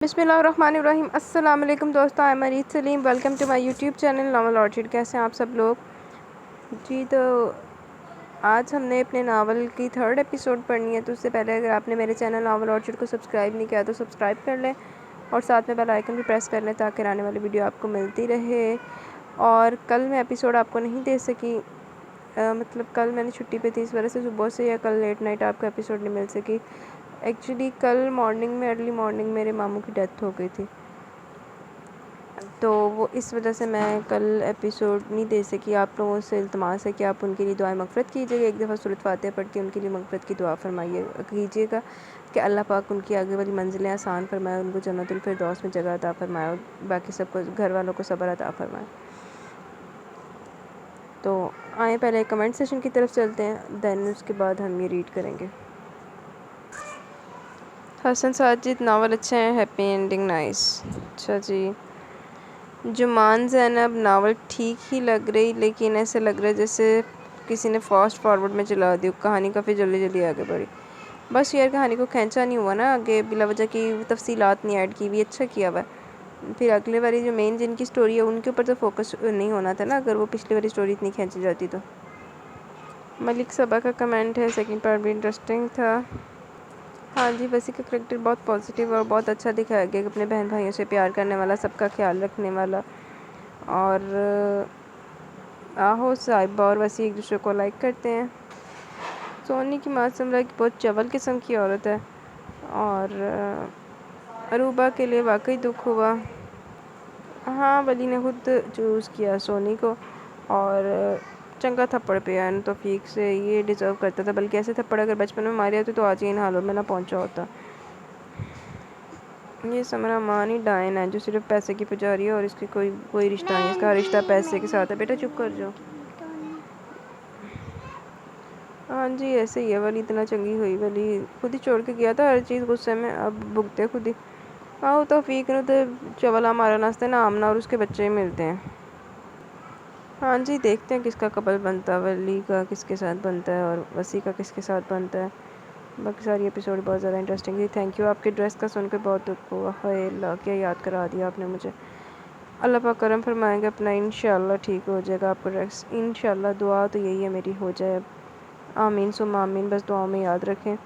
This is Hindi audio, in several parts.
बिस्मिल्लाहिर्रहमानिर्रहीम। अस्सलाम वालेकुम दोस्तों, I am Areet Saleem. Welcome to my YouTube channel Novel Orchid. कैसे हैं आप सब लोग जी। तो आज हमने अपने नावल की 3rd एपिसोड पढ़नी है। तो उससे पहले अगर आपने मेरे चैनल नॉवल ऑर्चिड को सब्सक्राइब नहीं किया तो सब्सक्राइब कर लें और साथ में बेल आइकन भी प्रेस कर लें ताकि आने वाली वीडियो आपको मिलती रहे। और कल मैं एपिसोड आपको नहीं दे सकी, मतलब कल मैंने छुट्टी पे थी, इस वजह से सुबह से या कल लेट नाइट आपको एपिसोड नहीं मिल सकी। एक्चुअली कल मॉर्निंग में, अर्ली मॉर्निंग मेरे मामू की डेथ हो गई थी, तो वो इस वजह से मैं कल एपिसोड नहीं दे सकी। आप लोगों से इल्तमास है कि आप उनके लिए दुआ मग़फ़िरत कीजिएगा। एक दफ़ा सूरत फातिहा पढ़ के उनके लिए मग़फ़िरत की दुआ फरमाइए कीजिएगा कि अल्लाह पाक उनकी आगे वाली मंजिलें आसान फरमाए, उनको जन्नतुल फिरदौस में जगह अता फरमाए और बाकी सबको, घर वालों को सब्र अता फरमाए। तो आए पहले कमेंट सेशन की तरफ चलते हैं, दैन उसके बाद हम ये रीड करेंगे। हसन साजिद, नावल अच्छा है, हैप्पी एंडिंग नाइस। अच्छा जी। जुमान ज़ैनब, नावल ठीक ही लग रही, लेकिन ऐसे लग रहा है जैसे किसी ने फास्ट फॉरवर्ड में चला दी, कहानी काफ़ी जल्दी जल्दी आगे बढ़ी। बस यार कहानी को खींचा नहीं हुआ ना आगे, बिला वजह की तफसीलात नहीं ऐड की हुई। अच्छा किया हुआ। फिर अगले वाली जो मेन जिनकी स्टोरी है उनके ऊपर तो फोकस नहीं होना था ना, अगर वो पिछली वाली स्टोरी इतनी खींची जाती तो। मलिक सबा का कमेंट है, सेकंड पार्ट भी इंटरेस्टिंग था। हाँ जी, वसी का करेक्टर बहुत पॉजिटिव और बहुत अच्छा दिखाया गया, अपने बहन भाइयों से प्यार करने वाला, सबका ख्याल रखने वाला। और आहो साहिबा और वसी एक दूसरे को लाइक करते हैं। सोनी की माँ समरा की बहुत चवल किस्म की औरत है और अरूबा के लिए वाकई दुख हुआ। हाँ, वली ने खुद चूज़ किया सोनी को और चंगा थप्पड़ पे आया तौफीक से, ये डिज़र्व करता था। बल्कि ऐसे थप्पड़ अगर बचपन में मारे होते तो आज ही इन हालों में ना पहुंचा होता। ये समरा मान ही डायन है जो सिर्फ पैसे की पुजारी है और इसकी कोई रिश्ता नहीं, इसका रिश्ता पैसे के साथ है। बेटा चुप कर जाओ। हाँ जी, ऐसे ही है। वली इतना चंगी हुई, वली खुद ही छोड़ के गया था हर चीज़ गुस्से में, अब भुगते खुद ही। हाँ, तौफीक ने तो चवला मारा नाश्ते ना, आमना और उसके बच्चे ही मिलते हैं। हाँ जी, देखते हैं किसका कपल बनता है, वली का किसके साथ बनता है और वसी का किसके साथ बनता है। बाकी सारी एपिसोड बहुत ज़्यादा इंटरेस्टिंग थी। Thank you. आपके ड्रेस का सुनकर बहुत दुख हुआ। हाय अल्लाह, क्या याद करा दिया आपने मुझे। अल्लाह पाक करम फरमाएंगे अपना, इंशाल्लाह ठीक हो जाएगा आपका ड्रेस, इंशाल्लाह। दुआ तो यही है मेरी, हो जाए। आमीन सुम आमीन, बस दुआओं में याद रखें।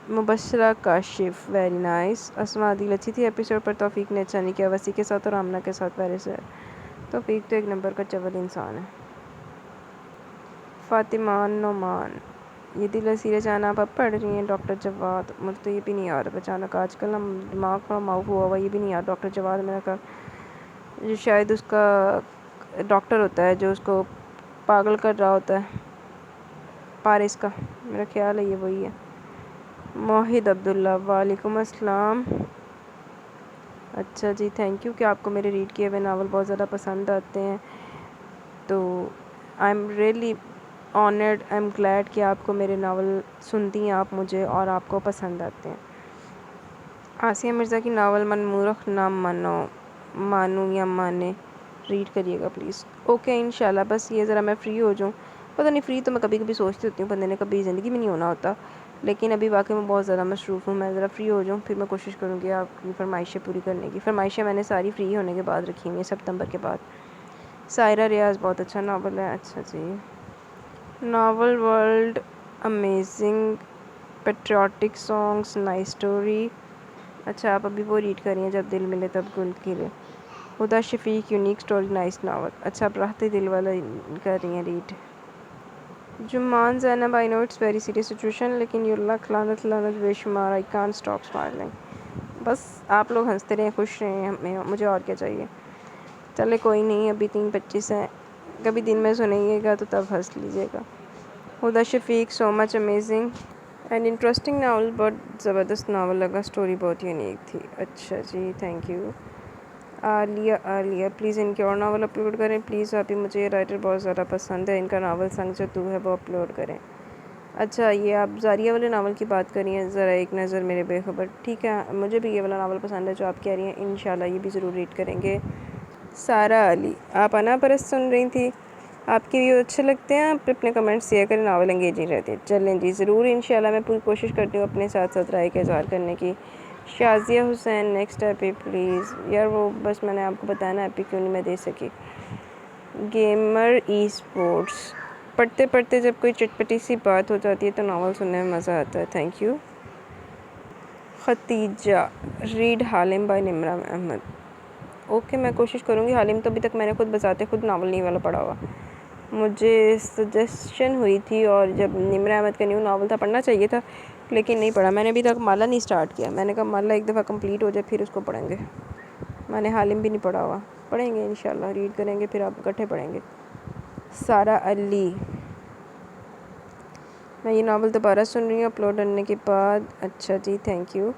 Mubashra Kashif, very nice. अस्मा आदिल, अच्छी थी एपिसोड पर तौफीक ने अच्छा नहीं किया वसी के साथ और आमना के साथ। वेरी से तौफीक तो एक नंबर का चवल इंसान है। फ़ातिमा नोमान, ये दिल असीरे जाना आप अब पढ़ रही हैं। डॉक्टर जवाद, मुझे तो ये भी नहीं याद अचानक आजकल ना दिमाग थोड़ा माउफ हुआ हुआ, ये भी नहीं याद। डॉक्टर जवाद मेरा का जो शायद उसका डॉक्टर होता है जो उसको पागल कर रहा होता है, पारिस का, मेरा ख्याल है ये वही है। मोहिद अब्दुल्ला, वालेकुम अस्सलाम। अच्छा जी, थैंक यू कि आपको मेरे रीड किए हुए नावल बहुत ज़्यादा पसंद आते हैं। तो I am really honoured, I am glad कि आपको मेरे नावल सुनती हैं आप मुझे और आपको पसंद आते हैं। आसिया मिर्ज़ा की नावल मन मूर्ख ना मानो, मानू या माने, रीड करिएगा प्लीज़। ओके इंशाल्लाह। बस ये ज़रा मैं फ़्री हो जाऊँ, पता नहीं, फ़्री तो मैं कभी कभी सोचती होती हूँ, बंदे ने कभी ज़िंदगी में नहीं होना होता, लेकिन अभी वाकई में बहुत ज़्यादा मसरूफ़ हूँ। मैं ज़रा फ़्री हो जाऊँ, फिर मैं कोशिश करूँगी आपकी फ़रमाइशें पूरी करने की। फ़रमाइशें मैंने सारी फ़्री होने के बाद रखी हुई हैं, सितंबर के बाद। सायरा रियाज़, बहुत अच्छा नावल है। अच्छा जी। Novel world amazing, patriotic songs, nice story. अच्छा, आप अभी वो रीड करिए जब दिल मिले तब गुल खिले। Huda Shafiq, unique story, nice novel. अच्छा, आप राहत दिल वाला कर रही हैं read. Juman Zainab, I know it's very serious situation, लेकिन यू लक लानत लानत बेशुमार, आई कांट स्टॉप स्माइलिंग। बस आप लोग हंसते रहें, खुश रहें, हमें मुझे और क्या चाहिए। चले कोई नहीं, अभी 3:25 हैं, कभी दिन में सुनिएगा तो तब हंस लीजिएगा। Huda Shafiq, so much amazing and interesting novel, बहुत ज़बरदस्त नावल लगा, स्टोरी बहुत यूनिक थी। अच्छा जी, थैंक यू। आलिया, प्लीज़ इनके और नावल अपलोड करें प्लीज़। अभी मुझे ये राइटर बहुत ज़्यादा पसंद है, इनका नावल संग जो तू है वो अपलोड करें। अच्छा, ये आप जारिया वाले नावल की बात करी हैं, ज़रा एक नज़र मेरे बेखबर। ठीक है, मुझे भी ये वाला नावल पसंद है जो आप कह रही हैं, इंशाल्लाह ये भी ज़रूर रीड करेंगे। सारा अली, आप अना परस्त सुन रही थी, आपके व्यू अच्छे लगते हैं, आप अपने कमेंट्स दिया करें, नावल एंगेजिंग रहते हैं। चलें जी, ज़रूर इंशाल्लाह मैं पूरी कोशिश करती हूँ अपने साथ साथ राय का इज़हार करने की। Shazia Hussain next happy please. यार वो बस मैंने आपको बताया ना, हैप्पी क्यों नहीं मैं दे सकी। गेमर ई स्पोर्ट्स, पढ़ते पढ़ते जब कोई चटपटी सी बात हो जाती है तो नावल सुनने में मज़ा आता है। Thank you. Khatija, read Haalim by Nimra Ahmed. Okay मैं कोशिश करूँगी। हालिम तो अभी तक मैंने खुद बजाते खुद नावल नहीं वाला पढ़ा हुआ, मुझे सजेशन हुई थी, और जब निम्रा अहमद का न्यू नावल था पढ़ना चाहिए था लेकिन नहीं पढ़ा मैंने। अभी तक माला नहीं स्टार्ट किया, मैंने कहा माला एक दफ़ा कंप्लीट हो जाए फिर उसको पढ़ेंगे। मैंने हालिम भी नहीं पढ़ा हुआ, पढ़ेंगे इंशाल्लाह, रीड करेंगे फिर आप इकट्ठे पढ़ेंगे। सारा अली, मैं ये नावल दोबारा सुन रही हूँ अपलोड करने के बाद। अच्छा जी थैंक यू।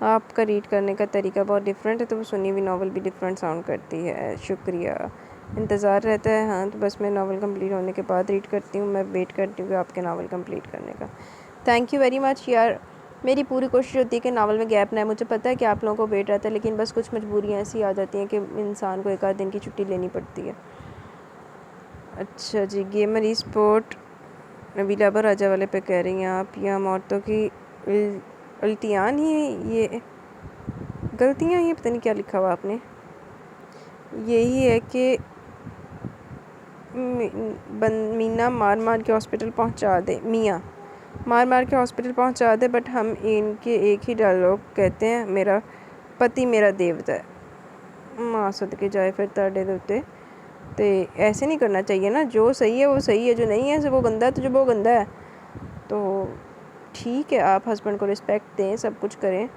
आपका रीड करने का तरीका बहुत डिफरेंट है तो वो सुनी हुई नावल भी डिफरेंट साउंड करती है। शुक्रिया। इंतज़ार रहता है। हाँ तो बस मैं नावल कंप्लीट होने के बाद रीड करती हूँ, मैं वेट करती हूँ आपके नावल कंप्लीट करने का। थैंक यू वेरी मच यार। मेरी पूरी कोशिश होती है कि नावल में गैप ना है। मुझे पता है कि आप लोगों को वेट रहता है लेकिन बस कुछ मजबूरियाँ ऐसी आ जाती हैं कि इंसान को एक आध दिन की छुट्टी लेनी पड़ती है। अच्छा जी, गेमर ई स्पोर्ट नबीला अबर राजा वाले पे कह रही हैं आप, या औरतों की गलतियाँ ही ये गलतियाँ ही, पता नहीं क्या लिखा हुआ आपने। यही है कि मीना मार मार के हॉस्पिटल पहुंचा दे, मियाँ मार मार के हॉस्पिटल पहुंचा दे, बट हम इनके एक ही डायलॉग कहते हैं, मेरा पति मेरा देवता है। माँ सदके जाए फिर ताड़े देते। तो ऐसे नहीं करना चाहिए ना, जो सही है वो सही है, जो नहीं है वो गंदा है तो जो वो गंदा है। तो ठीक है आप हस्बैंड को रिस्पेक्ट दें, सब कुछ करें,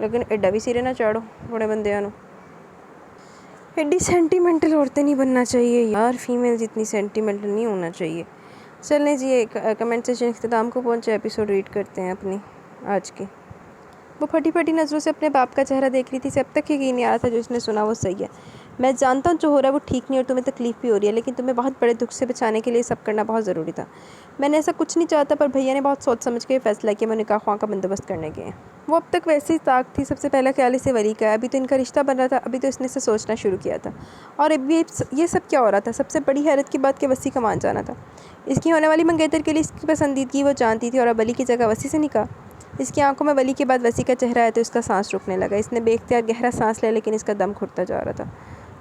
लेकिन एडा भी सिरे ना चाड़ो बड़े बंदे नू। एडी सेंटीमेंटल औरतें नहीं बनना चाहिए यार, फीमेल जितनी सेंटीमेंटल नहीं होना चाहिए। चलें जी, एक कमेंट सेशन इख्तिताम को पहुँचे, एपिसोड रीड करते हैं अपनी आज की। वो फटी फटी नज़रों से अपने बाप का चेहरा देख रही थी। अब तक यकीन नहीं आ रहा था जो उसने सुना वो सही है। मैं जानता हूँ जो हो रहा है वो ठीक नहीं और तुम्हें तकलीफ़ भी हो रही है, लेकिन तुम्हें बहुत बड़े दुख से बचाने के लिए सब करना बहुत ज़रूरी था। मैंने ऐसा कुछ नहीं चाहता, पर भैया ने बहुत सोच समझ के फैसला किया। मैं निकाह ख्वाह का बंदोबस्त करने गए। वो अब तक वैसे ही ताक थी। सबसे पहला ख्याल इसे वली का है। अभी तो इनका रिश्ता बन रहा था, अभी तो इसने से सोचना शुरू किया था। और अभी ये सब क्या हो रहा था? सबसे बड़ी हैरत की बात कि वसी का मान जाना था। इसकी होने वाली मंगेतर के लिए इसकी पसंदीदगी वो जानती थी, और अब वली की जगह वसी से निकाह। इसकी आंखों में वली के बाद वसी का चेहरा है तो इसका सांस रुकने लगा। इसने बेख्तियार गहरा सांस लिया, लेकिन इसका दम घुटता जा रहा था।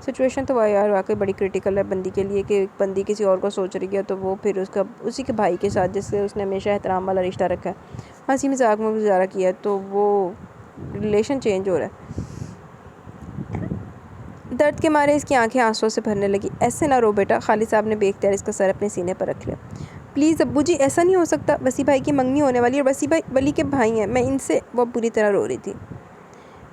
सिचुएशन तो यार वाकई बड़ी क्रिटिकल है बंदी के लिए, कि बंदी किसी और को सोच रही है तो वो फिर उसका उसी के भाई के साथ जिससे उसने हमेशा एहतराम वाला रिश्ता रखा है, हंसी मजाक में गुजारा किया है, तो वो रिलेशन चेंज हो रहा है। दर्द के मारे इसकी आंखें आंसुओं से भरने लगी। ऐसे ना रो बेटा। खालिद साहब ने बेख्तियार इसका सर अपने सीने पर रख लिया। प्लीज़ अब्बू जी ऐसा नहीं हो सकता। वसी भाई की मंगनी होने वाली है और वसी भाई वली के भाई हैं, मैं इनसे। वो बुरी तरह रो रही थी।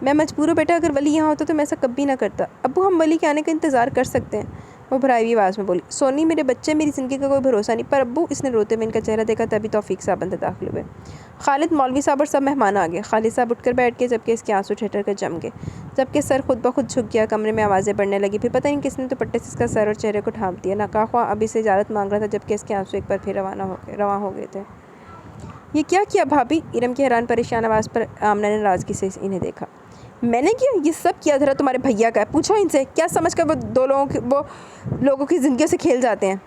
मैं मजबूर हूँ बेटा, अगर वली यहाँ होता तो मैं ऐसा कभी ना करता। अब्बू हम वली के आने का इंतज़ार कर सकते हैं, वो भराई आवाज़ में बोली। सोनी मेरे बच्चे, मेरी ज़िंदगी का कोई भरोसा नहीं। पर अब्बू, इसने रोते हुए इनका चेहरा देखा तभी तौफीक साहब अंदर दाखिल हुए। खालिद, मौलवी साहब और सब मेहमान आ गए। खालिद साहब उठकर बैठ गए, जबकि इसके आंसू ठहर कर जम गए, जबकि सर खुद ब खुद झुक गया। कमरे में आवाज़ें बढ़ने लगी। फिर पता नहीं किसने तो पट्टे से इसका सर और चेहरे को ढांप दिया। नाकाह ख्वाह अभी से इजाज़त मांग रहा था, जबकि इसके आंसू एक बार फिर रवाना हो गए थे। ये क्या किया भाभी? इरम की हैरान परेशान आवाज़ पर आमना ने नाराज़गी से इन्हें देखा। मैंने किया? ये सब किया धरा तुम्हारे भैया का है। पूछो इनसे, क्या समझकर वो लोगों की ज़िंदगियों से खेल जाते हैं।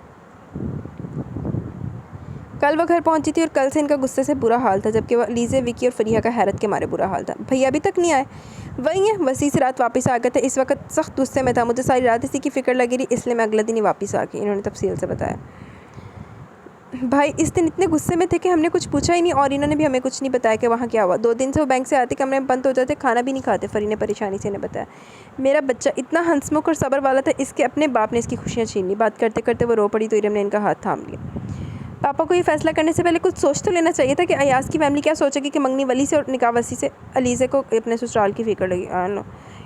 कल वो घर पहुंची थी और कल से इनका गुस्से से बुरा हाल था, जबकि वह लीज़े, विकी और फरिया का हैरत के मारे बुरा हाल था। भैया अभी तक नहीं आए? वही है, वसी से रात वापस आ गए थे। इस वक्त सख्त गुस्से में था। मुझे सारी रात इसी की फ़िक्र लगी रही, इसलिए मैं अगले दिन ही वापस आ गई। इन्होंने तफसील से बताया। भाई इस दिन इतने गुस्से में थे कि हमने कुछ पूछा ही नहीं, और इन्होंने भी हमें कुछ नहीं बताया कि वहाँ क्या हुआ। 2 दिन से वो बैंक से आते कमरे में बंद हो जाते, खाना भी नहीं खाते। फरी ने परेशानी से इन्हें बताया। मेरा बच्चा इतना हंसमुख और सब्र वाला था, इसके अपने बाप ने इसकी खुशियाँ छीन ली। बात करते करते वो रो पड़ी तो इरम ने इनका हाथ थाम लिया। पापा को ये फैसला करने से पहले कुछ सोच तो लेना चाहिए था कि अयाज की फैमिली क्या सोचेगी कि मंगनी वली से और निकाह वसी से। अलीज़े को अपने ससुराल की फिक्र लगी। नो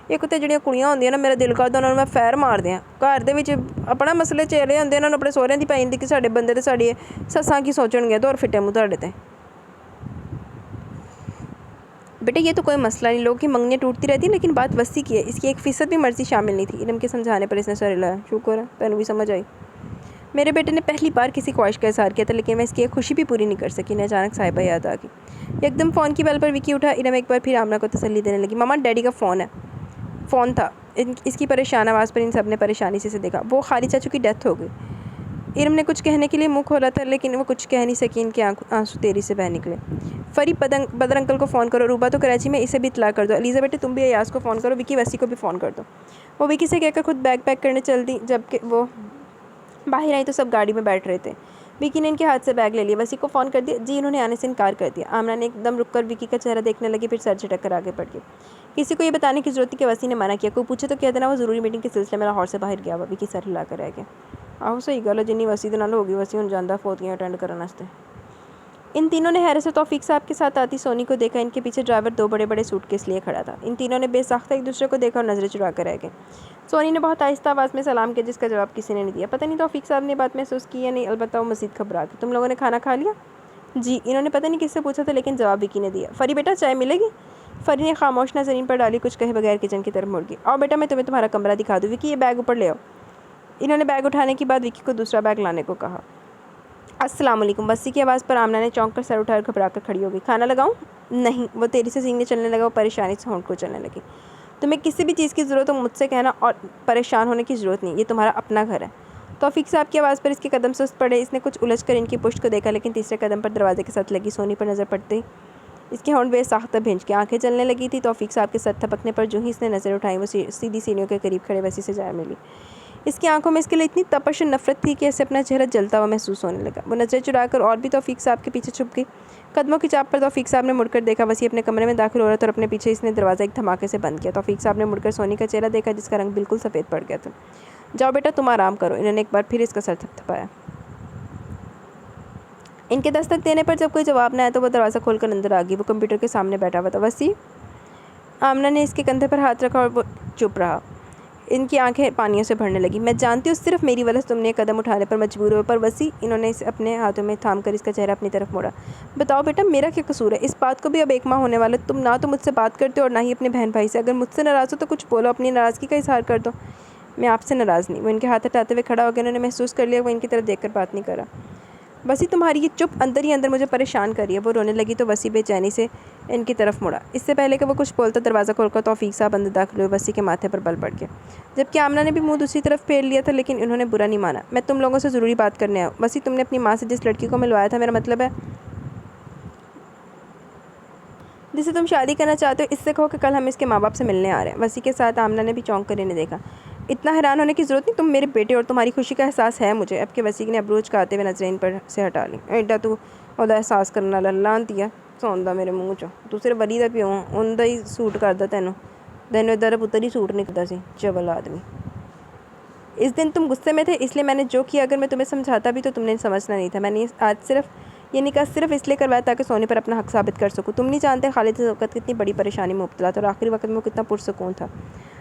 एक उत्ते ਜਿਹੜੀਆਂ ਕੁੜੀਆਂ ਹੁੰਦੀਆਂ ਨਾ, ਮੇਰਾ ਦਿਲ ਕਰਦਾ ਉਹਨਾਂ ਨੂੰ ਮੈਂ ਫੈਰ ਮਾਰ ਦਿਆਂ। ਘਰ ਦੇ ਵਿੱਚ ਆਪਣਾ ਮਸਲੇ ਚੇਲੇ ਹੁੰਦੇ, ਇਹਨਾਂ ਨੂੰ ਆਪਣੇ ਸਹੁਰਿਆਂ ਦੀ ਪੈ ਜਾਂਦੀ ਕਿ ਸਾਡੇ ਬੰਦੇ ਤੇ ਸਾਡੀ ਸੱਸਾਂ ਕੀ ਸੋਚਣਗੇ, ਦੌਰ ਫਿੱਟੇ ਮੂੰਹ ਤੁਹਾਡੇ ਤੇ। बेटा ये तो कोई मसला नहीं, लोगों की मंगनियाँ टूटती रहती, लेकिन बात वसी की है, इसकी 1% भी मर्जी शामिल नहीं थी। इरम के समझाने पर इसने सर हिलाया। शुक्र है तैनू भी समझ आई। मेरे बेटे ने पहली बार किसी ख्वाहिश का इजहार किया था, लेकिन मैं इसकी एक खुशी भी पूरी नहीं कर सकी। इन्हें अचानक साहिबा याद आ गई। एकदम फ़ोन की बेल पर विकी उठा। इरम एक बार फिर आमना को तसल्ली देने लगी। मामा डैडी का फ़ोन था। इसकी परेशान आवाज़ पर इन सब ने परेशानी से देखा। वो खाली चाचू की डेथ हो गई। इरम ने कुछ कहने के लिए मुंह खोला था, लेकिन वो कुछ कह नहीं सकी। इनके आंसू तेज़ी से बह निकले। फरी बदर अंकल को फ़ोन करो, रूबा तो कराची में, इसे भी इतला कर दो। अलीज़ा बेटे तुम भी अयाज़ को फ़ोन करो, विकी वसी को भी फ़ोन कर दो। वो विकी से कहकर खुद बैग पैक करने चल दी। जबकि वो बाहर आई तो सब गाड़ी में बैठ रहे थे। विकी ने इनके हाथ से बैग ले लिया, वसी को फ़ोन कर दिया। जी इन्होंने आने से इनकार कर दिया। आमना ने एकदम रुक कर विकी का चेहरा देखने लगी, फिर सर झटक कर आगे बढ़ गई। किसी को ये बताने की ज़रूरत थी कि वसी ने मना किया। कोई पूछे तो कह देना वो ज़रूरी मीटिंग के सिलसिले में लाहौर से बाहर गया हुआ। विकी सर हिला कर रह गया। आहो सही गल है, जिन्नी वसी दे नाल होगी वसी हुण जांदा फोतियां अटेंड करन वास्ते। इन तीनों ने हैरत से तौफीक साहब के साथ आती सोनी को देखा। इनके पीछे ड्राइवर 2 बड़े-बड़े सूटकेस लिए खड़ा था। इन तीनों ने बेसाख्ता एक दूसरे को देखा और नज़रें चुरा कर रह गए। सोनी ने बहुत आहिस्ता आवाज़ में सलाम किया, जिसका जवाब किसी ने नहीं दिया। पता नहीं तौफीक साहब ने बात महसूस की या नहीं, अलबत्ता वो मज़ीद घबरा गए। तुम लोगों ने खाना खा लिया? जी। इन्होंने पता नहीं किससे पूछा था, लेकिन जवाब विकी ने दिया। फरी बेटा चाय मिलेगी? फरी ने खामोश नज़र इन पर डाली, कुछ कहे बगैर किचन की तरफ मुड़ गई। आओ बेटा मैं तुम्हें तुम्हारा कमरा दिखा दूँ। विकी ये बैग ऊपर ले आओ। इन्होंने बैग उठाने के बाद विकी को दूसरा बैग लाने को कहा। अस्सलाम वालेकुम। वसी की आवाज़ पर आमना ने चौंक कर सर उठाकर घबरा कर खड़ी हो गई। खाना लगाऊं? नहीं। वो तेज़ी से सीने चलने लगा। वो परेशानी से होंठ को चलने लगी। तुम्हें किसी भी चीज़ की ज़रूरत हो मुझसे कहना, और परेशान होने की ज़रूरत नहीं, ये तुम्हारा अपना घर है। तौफीक साहब की आवाज़ पर इसके कदम सुस्त पड़े। इसने कुछ उलझ कर इनकी पुश्त को देखा, लेकिन तीसरे कदम पर दरवाजे के साथ लगी सोनी पर नज़र पड़ते ही इसके होंठ बेसाख्ता भिंच के आंखें चलने लगी थी। तौफीक साहब के सर थपकने पर जो ही इसने नज़र उठाई, वो सीधी सीढ़ियों के करीब खड़े वसी से जा मिली। इसकी आंखों में इसके लिए इतनी तपश और नफरत थी कि ऐसे अपना चेहरा जलता हुआ महसूस होने लगा। वो नज़रें चुराकर और भी तौफीक साहब के पीछे छुप गई। कदमों की चाप पर तौफीक साहब ने मुड़कर देखा। वसी अपने कमरे में दाखिल हो रहा था और अपने पीछे इसने दरवाज़ा एक धमाके से बंद किया। तौफीक साहब ने मुड़कर सोनी का चेहरा देखा, जिसका रंग बिल्कुल सफ़ेद पड़ गया था। जाओ बेटा तुम आराम करो। इन्होंने एक बार फिर इसका सर थपथपाया। इनके दस्तक देने पर जब कोई जवाब न आया तो वो दरवाज़ा खोलकर अंदर आ गई। वो कंप्यूटर के सामने बैठा हुआ था। वसी? आमना ने इसके कंधे पर हाथ रखा और वो चुप रहा। इनकी आंखें पानियों से भरने लगी। मैं जानती हूँ सिर्फ मेरी वजह से तुमने कदम उठाने पर मजबूर हो, पर वसी? इन्होंने इसे अपने हाथों में थाम कर इसका चेहरा अपनी तरफ मोड़ा। बताओ बेटा मेरा क्या कसूर है? इस बात को भी अब 1 माह होने वाला। तुम ना तो मुझसे बात करते हो और ना ही अपने बहन भाई से। अगर मुझसे नाराज़ हो तो कुछ बोलो, अपनी नाराज़गी का इजहार कर दो। मैं आपसे नाराज़ नहीं। वो इनके हाथ हटाते हुए खड़ा हो गया। उन्होंने महसूस कर लिया वो इनकी तरफ देखकर बात नहीं करा। वसी तुम्हारी ये चुप अंदर ही अंदर मुझे परेशान कर रही है। वो रोने लगी तो वसी बेचैनी से इनकी तरफ मुड़ा। इससे पहले कि वो कुछ बोलता दरवाज़ा खोलकर तौफीक साहब अंदर दाखिल हुए। वसी के माथे पर बल पड़ गया, जबकि आमना ने भी मुंह दूसरी तरफ फेर लिया था, लेकिन इन्होंने बुरा नहीं माना। मैं तुम लोगों से ज़रूरी बात करने आया हूँ। वसी तुमने अपनी माँ से जिस लड़की को मिलवाया था, मेरा मतलब है जिसे तुम शादी करना चाहते हो, इससे कहो कि कल हम इसके माँ बाप से मिलने आ रहे हैं। वसी के साथ आमना ने भी चौंक कर इन्हें देखा। इतना हैरान होने की ज़रूरत नहीं, तुम मेरे बेटे और तुम्हारी खुशी का एहसास है मुझे। अब के वसी ने अबरूज खाते हुए नजरें इन पर से हटा ली। एडा तू ਉਹਦਾ एहसास करने वाला लानती है सौंदा मेरे मुँह चो। तू सिर्फ वली का प्यो उनका ही सूट करता तैनू इधर का पुत्र ही सूट नहीं करता सी। चवल आदमी। इस दिन तुम गुस्से में थे, इसलिए मैंने जो किया। अगर मैं तुम्हें समझाता भी तो तुमने समझना नहीं था। मैंने आज सिर्फ ये निकाह सिर्फ इसलिए करवाया ताकि सोनी पर अपना हक साबित कर सकूँ। तुम नहीं जानते खालिद इस वक्त कितनी बड़ी परेशानी में मुब्तला था और आखिरी वक्त में वो कितना पुरसकून था।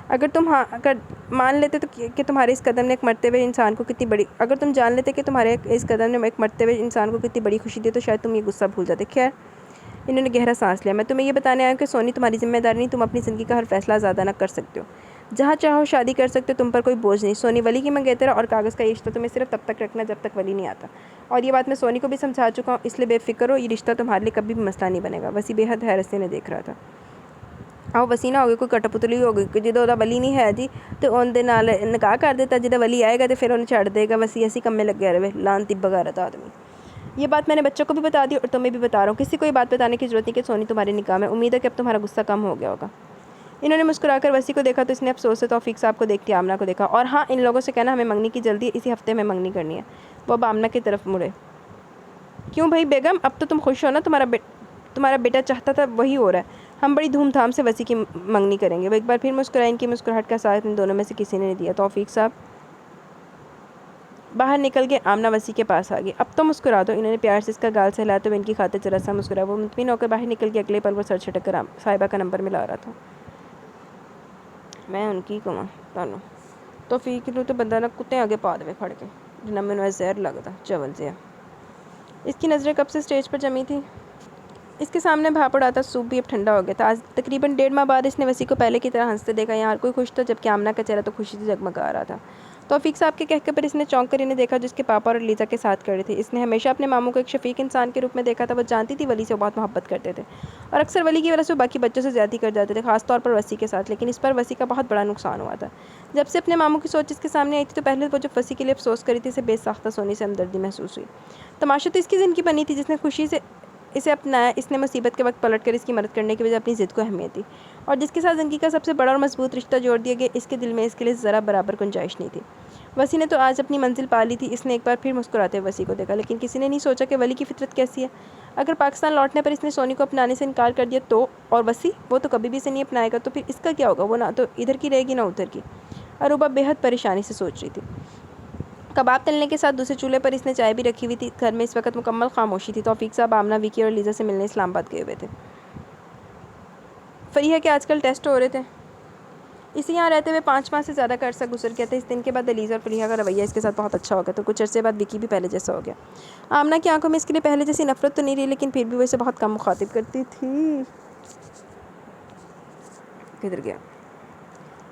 अगर मान लेते तो कि तुम्हारे इस कदम ने एक मरते हुए इंसान को कितनी बड़ी अगर तुम जान लेते कि तुम्हारे इस कदम ने एक मरते हुए इंसान को कितनी बड़ी खुशी दी, तो शायद तुम ये गुस्सा भूल जाते। खैर, इन्होंने गहरा सांस लिया। मैं तुम्हें ये बताने आया हूँ कि सोनी तुम्हारी जिम्मेदारी नहीं। तुम अपनी ज़िंदगी का हर फैसला ज़्यादा ना कर सकते हो, जहाँ चाहो शादी कर सकते हो, तुम पर कोई बोझ नहीं। सोनी वली की मंगेतर और कागज़ का ये रिश्ता तुम्हें सिर्फ तब तक रखना जब तक वली नहीं आता, और ये बात मैं सोनी को भी समझा चुका हूँ, इसलिए बेफिक्र हो, ये रिश्ता तुम्हारे लिए कभी भी मसला नहीं बनेगा। वसी बेहद हैरत से देख रहा था। आओ वसीना हो गई कोई कटपुतली हो गई कि जो वली नहीं है जी, तो उनके नाल निकाह कर देता। जो वली आएगा तो फिर उन्हें छड़ देगा। वसी ऐसी कम्मे लगे रहे, लानती बगारत आदमी। ये बात मैंने बच्चों को भी बता दी और तुम्हें भी बता रहा हूँ। किसी को ये बात बताने की जरूरत नहीं कि सोनी तुम्हारे निकाह में। उम्मीद है कि अब तुम्हारा गुस्सा कम हो गया होगा। इन्होंने मुस्कुराकर वसी को देखा तो इसने अफसोस से तौफीक साहब को देखती आमना को देखा। और हाँ, इन लोगों से कहना हमें मंगनी की जल्दी है, इसी हफ्ते में मंगनी करनी है। वो अब आमना की तरफ मुड़े। क्यों भाई बेगम, अब तो तुम खुश हो ना? तुम्हारा बेटा चाहता था वही हो रहा है। हम बड़ी धूमधाम से वसी की मंगनी करेंगे। वो एक बार फिर मुस्कुराए। इनकी मुस्कुराहट का साथ इन दोनों में से किसी ने नहीं दिया। तौफीक साहब बाहर निकल के आमना वसी के पास आ गई। अब तो मुस्कुरा दो। इन्होंने प्यार से इसका गाल सहलाया तो इनकी खातिर जरा सा मुस्कुराया। वो मुतमिन होकर बाहर निकल के अगले पल वो सर छटक कर साहिबा का नंबर मिला रहा था। मैं उनकी कमां तुहानू तौफीक नूं तो बंदा ना कुत्ते आगे पा दे फड़ के, जिन्ना मैनू जहर लगता चवल से। इसकी नज़रें कब से स्टेज पर जमी थी। इसके सामने भाप उड़ाता सूप भी अब ठंडा हो गया था। आज तकरीबन 1.5 माह बाद इसने वसी को पहले की तरह हंसते देखा। यहाँ हर कोई खुश था, जबकि आमना का चेहरा तो खुशी से जगमगा रहा था। तौफीक साहब के कहकर पर इसने चौंक कर इन्हें देखा, जिसके पापा और लीजा के साथ खड़े थे। इसने हमेशा अपने मामू को एक शफीक इंसान के रूप में देखा था। वो जानती थी वली से बहुत मोहब्बत करते थे और अक्सर वली की वजह से बाकी बच्चों से ज़्यादती कर जाते थे, खासतौर पर वसी के साथ। लेकिन इस पर वसी का बहुत बड़ा नुकसान हुआ था। जब से अपने मामू की सोच इसके सामने आई थी, तो पहले वो जब वसी के लिए अफसोस करी थी, इसे बेसाख्ता सोनी से हमदर्दी महसूस हुई। तमाशा तो इसकी ज़िंदगी बनी थी, जिसने खुशी से इसे अपनाया। इसने मुसीबत के वक्त पलटकर इसकी मदद करने की वजह अपनी ज़िद को अहमियत दी, और जिसके साथ ज़िंदगी का सबसे बड़ा और मजबूत रिश्ता जोड़ दिया गया, इसके दिल में इसके लिए ज़रा बराबर गुंजाइश नहीं थी। वसी ने तो आज अपनी मंजिल पा ली थी। इसने एक बार फिर मुस्कुराते हुए वसी को देखा, लेकिन किसी ने नहीं सोचा कि वली की फितरत कैसी है। अगर पाकिस्तान लौटने पर इसने सोनी को अपनाने से इनकार कर दिया तो, और वसी वो तो कभी भी इसे नहीं अपनाएगा, तो फिर इसका क्या होगा? वो ना तो इधर की रहेगी ना उधर की। अरूबा बेहद परेशानी से सोच रही थी। कबाब तलने के साथ दूसरे चूल्हे पर इसने चाय भी रखी हुई थी। घर में इस वक्त मुकम्मल खामोशी थी। तौफीक साहब, आमना, विकी और लीजा से मिलने इस्लामाबाद गए हुए थे। फरीहा के आजकल टेस्ट हो रहे थे। इसे यहाँ रहते हुए 5 माह से ज़्यादा का अर्सा गुजर गया था। इस दिन के बाद अलीज़ा और फरीहा का रवैया इसके साथ बहुत अच्छा हो गया, तो कुछ अर्से बाद विकी भी पहले जैसा हो गया। आमना की आंखों में इसके लिए पहले जैसी नफरत तो नहीं रही, लेकिन फिर भी वो इसे बहुत कम मुखातिब करती थी। किधर गया?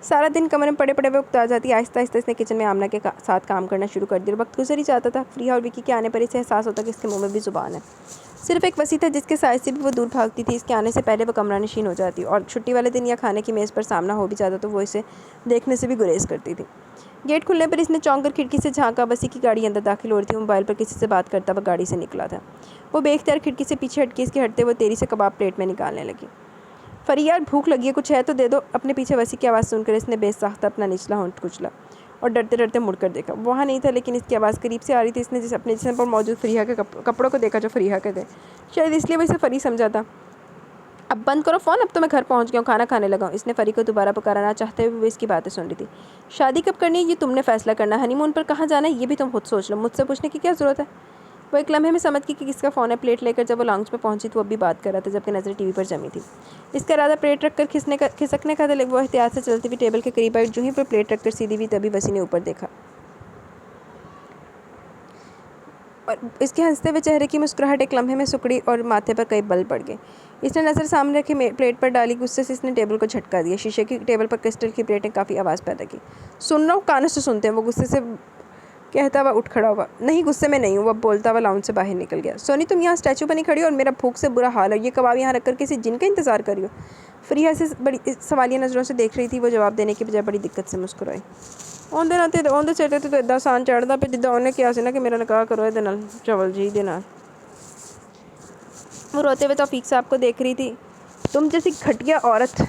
सारा दिन कमरे में पड़े पड़े हुए उकता जाती। आहिस्ता आहिस्ता इसने किचन में आमना के साथ काम करना शुरू कर दिया। वक्त गुजर ही जाता था। फरीहा और विकी के आने पर इसे एहसास होता कि इसके मुंह में भी ज़ुबान है। सिर्फ एक वसी था जिसके साइज से भी वो दूर भागती थी। इसके आने से पहले वो कमरा नशीन हो जाती, और छुट्टी वाले दिन या खाने की मेज़ पर सामना हो भी जाता तो वो इसे देखने से भी गुरेज करती थी। गेट खुलने पर इसने चौंक कर खिड़की से झांका। वसी की गाड़ी अंदर दाखिल हो रही थी। मोबाइल पर किसी से बात करता वह गाड़ी से निकला था। वो बेख्तियार खिड़की से पीछे हटके इसके हटते वो तेरी से कबाब प्लेट में निकालने लगी। फरियाद, भूख लगी है, कुछ है तो दे दो। अपने पीछे वसी की आवाज़ सुनकर इसने बेसाख्ता अपना निचला होंठ कुचला और डरते डरते मुड़कर देखा। वहाँ नहीं था, लेकिन इसकी आवाज़ करीब से आ रही थी। इसने अपने जिस्म पर मौजूद फरीहा के कपड़ों को देखा जो फरीहा के थे। शायद इसलिए वो इसे फरी समझा था। अब बंद करो फ़ोन, अब तो मैं घर पहुँच गया हूँ, खाना खाने लगा हूँ। इसने फरी को दोबारा पुकारा, ना चाहते हुए वो इसकी बातें सुन रही थी। शादी कब करनी है ये तुमने फैसला करना, हनीमून पर कहाँ जाना है ये भी तुम खुद सोच लो, मुझसे पूछने की क्या ज़रूरत है। वो एक लम्हे में समझ गई कि किसका फ़ोन है। प्लेट लेकर जब वो लाउंज में पहुंची तो वो भी बात कर रहा था, जबकि नज़र टीवी पर जमी थी। इसका इरादा प्लेट रखकर खिसकने का था, लेकिन वो एहतियात से चलती हुई टेबल के करीब आई। जो ही पर प्लेट रखकर सीधी हुई तभी वसी ने ऊपर देखा, और इसके हंसते हुए चेहरे की मुस्कुराहट एक लम्हे में सुकड़ी और माथे पर कई बल पड़ गए। इसने नज़र सामने रखी प्लेट पर डाली। गुस्से से इसने टेबल को झटका दिया। शीशे की टेबल पर क्रिस्टल की प्लेट ने काफ़ी आवाज़ पैदा की। सुन रहा हूँ, कानों से सुनते हैं, वो गुस्से से कहता हुआ उठ खड़ा हुआ। नहीं, गुस्से में नहीं हूँ, वह बोलता हुआ लाउंज से बाहर निकल गया। सोनी, तुम यहाँ स्टैचू बनी खड़ी हो और मेरा भूख से बुरा हाल है। ये कबाब यहाँ रखकर किसी जिन का इंतज़ार करी हो? फरीहा से बड़ी सवालिया नज़रों से देख रही थी। वो जवाब देने की बजाय बड़ी दिक्कत से मुस्कुराई। ਉਹਦੇ ਸਿਰ ਤੇ ਇਦਾਂ ਆਸਾਨ ਚੜਦਾ ਪਿਆ ਜਿੱਦਾਂ ਉਹਨੇ ਕਿਹਾ ਸੀ ਨਾ ਕਿ ਮੇਰਾ ਨਿਕਾਹ ਕਰੋ ਇਹਦੇ ਨਾਲ, ਚਵਲ ਜੀ ਦੇ ਨਾਲ। वो रोते हुए तौफीक साहब को देख रही थी। तुम जैसी घटिया औरत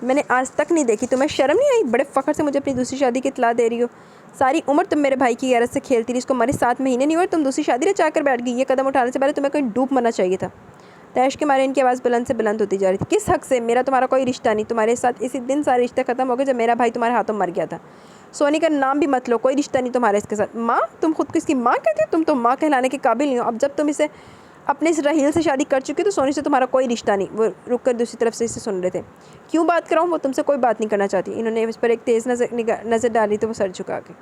मैंने आज तक नहीं देखी। तुम्हें शर्म नहीं आई? बड़े फ़ख्र से मुझे अपनी दूसरी शादी की इतला दे रही हो। सारी उम्र तुम मेरे भाई की गैरत से खेलती रही। इसको मरे 7 महीने नहीं हुए, तुम दूसरी शादी रचा कर बैठ गई। ये कदम उठाने से पहले तुम्हें कहीं डूब मरना चाहिए था। तैश के मारे इनकी आवाज़ बुलंद से बुलंद होती जा रही थी। किस हक़ से? मेरा तुम्हारा कोई रिश्ता नहीं। तुम्हारे साथ इसी दिन सारे रिश्ते ख़त्म हो गए जब मेरा भाई तुम्हारे हाथों मर गया था। सोनी का नाम भी मत लो, कोई रिश्ता नहीं तुम्हारा इसके साथ। माँ? तुम खुद को इसकी माँ कहती हो? तुम तो माँ कहलाने के काबिल नहीं हो। अब जब तुम इसे अपने इस रहील से शादी कर चुकी तो सोनी से तुम्हारा कोई रिश्ता नहीं। वो रुक कर दूसरी तरफ से इसे सुन रहे थे। क्यों बात कराऊँ? वो तुमसे कोई बात नहीं करना चाहती। इन्होंने इस पर एक तेज़ नज़र डाली तो वो सर झुका के,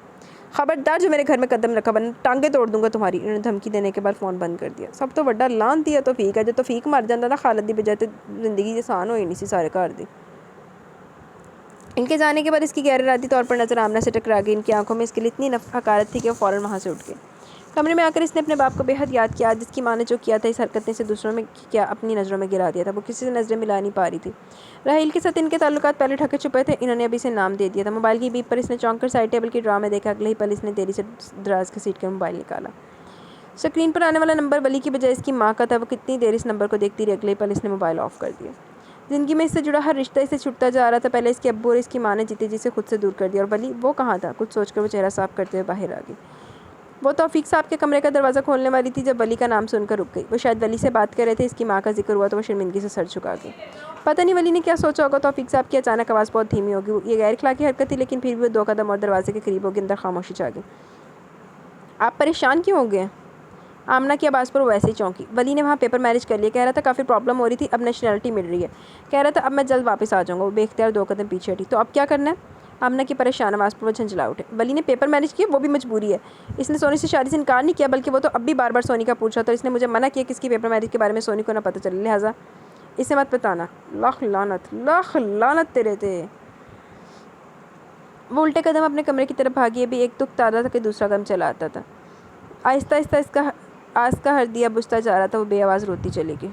खबरदार जो मेरे घर में कदम रखा वरना टांगे तोड़ दूंगा तुम्हारी। इन्होंने धमकी देने के बाद फ़ोन बंद कर दिया। सब तो वड्डा लान दिया तौफीक है। जो तौफीक मर जाता ना खालिद दी बजाय तो ज़िंदगी आसान होई नहीं सी सारे घर दी। इनके जाने के बाद इसकी गैर इरादी तौर पर नज़र आमना से टकरा गई। इनकी आंखों में इसके लिए इतनी हकारत थी कि वो फ़ौरन वहाँ से उठ गए। कमरे में आकर इसने अपने बाप को बेहद याद किया। जिसकी माँ ने जो किया था, इस हरकत ने इसे दूसरों में क्या अपनी नज़रों में गिरा दिया था। वो किसी से नज़रें मिला नहीं पा रही थी। राहील के साथ इनके ताल्लुकात पहले ढके छुपे थे। इन्होंने अभी इसे नाम दे दिया था। मोबाइल की बीप पर इसने चौंक कर साइड टेबल की ड्रा में देखा। अगले ही पल इसने देरी से दराज घसीट कर मोबाइल निकाला। स्क्रीन पर आने वाला नंबर वली की बजाय इसकी माँ का था। वो कितनी देर इस नंबर को देखती रही। अगले ही पल इसने मोबाइल ऑफ कर दिया। ज़िंदगी में इससे जुड़ा हर रिश्ता इसे छुटता जा रहा था। पहले इसके अब्बू और इसकी माँ ने जीते जी से खुद से दूर कर दिया, और वली वो कहाँ था? कुछ सोचकर वो चेहरा साफ करते हुए बाहर आ गई। वो तौफीक साहब के कमरे का दरवाज़ा खोलने वाली थी जब वली का नाम सुनकर रुक गई। वो शायद वली से बात कर रहे थे। इसकी माँ का जिक्र हुआ तो वो शर्मिंदगी से सर झुका गई। पता नहीं वली ने क्या सोचा होगा। तौफीक साहब की अचानक आवाज़ बहुत धीमी होगी। ये गैर अखलाकी हरकत थी, लेकिन फिर भी वो 2 कदम और दरवाजे के करीब होगी। अंदर खामोशी छा गई। आप परेशान क्यों हो गए? आमना की आवाज़ पर वो वैसे ही चौंकी। वली ने वहाँ पेपर मैरिज कर लिया। कह रहा था काफ़ी प्रॉब्लम हो रही थी, अब नेशनैलिटी मिल रही है। कह रहा था अब मैं जल्द वापस आ जाऊँगा। वो बेख्तियार 2 कदम पीछे हटी। तो अब क्या करना है? आमना की परेशान आवाज़ पर वो झंझला उठे। वली ने पेपर मैरिज किया, वो भी मजबूरी है। इसने सोनी से शादी से इनकार नहीं किया, बल्कि वो तो अब भी बार बार सोनी का पूछा। तो इसने मुझे मना किया कि इसकी पेपर मैरिज के बारे में सोनी को ना पता चले, लिहाजा इसे मत बताना। लाख लानत तेरे थे। वो उल्टे कदम अपने कमरे की तरफ भागी। भी एक दुख ताज़ा था कि दूसरा कदम चला आता था। आहिस्ता आहिस्ता इसका आस का हरदिया बुझता जा रहा था। वो बेआवाज़ रोती चली गई।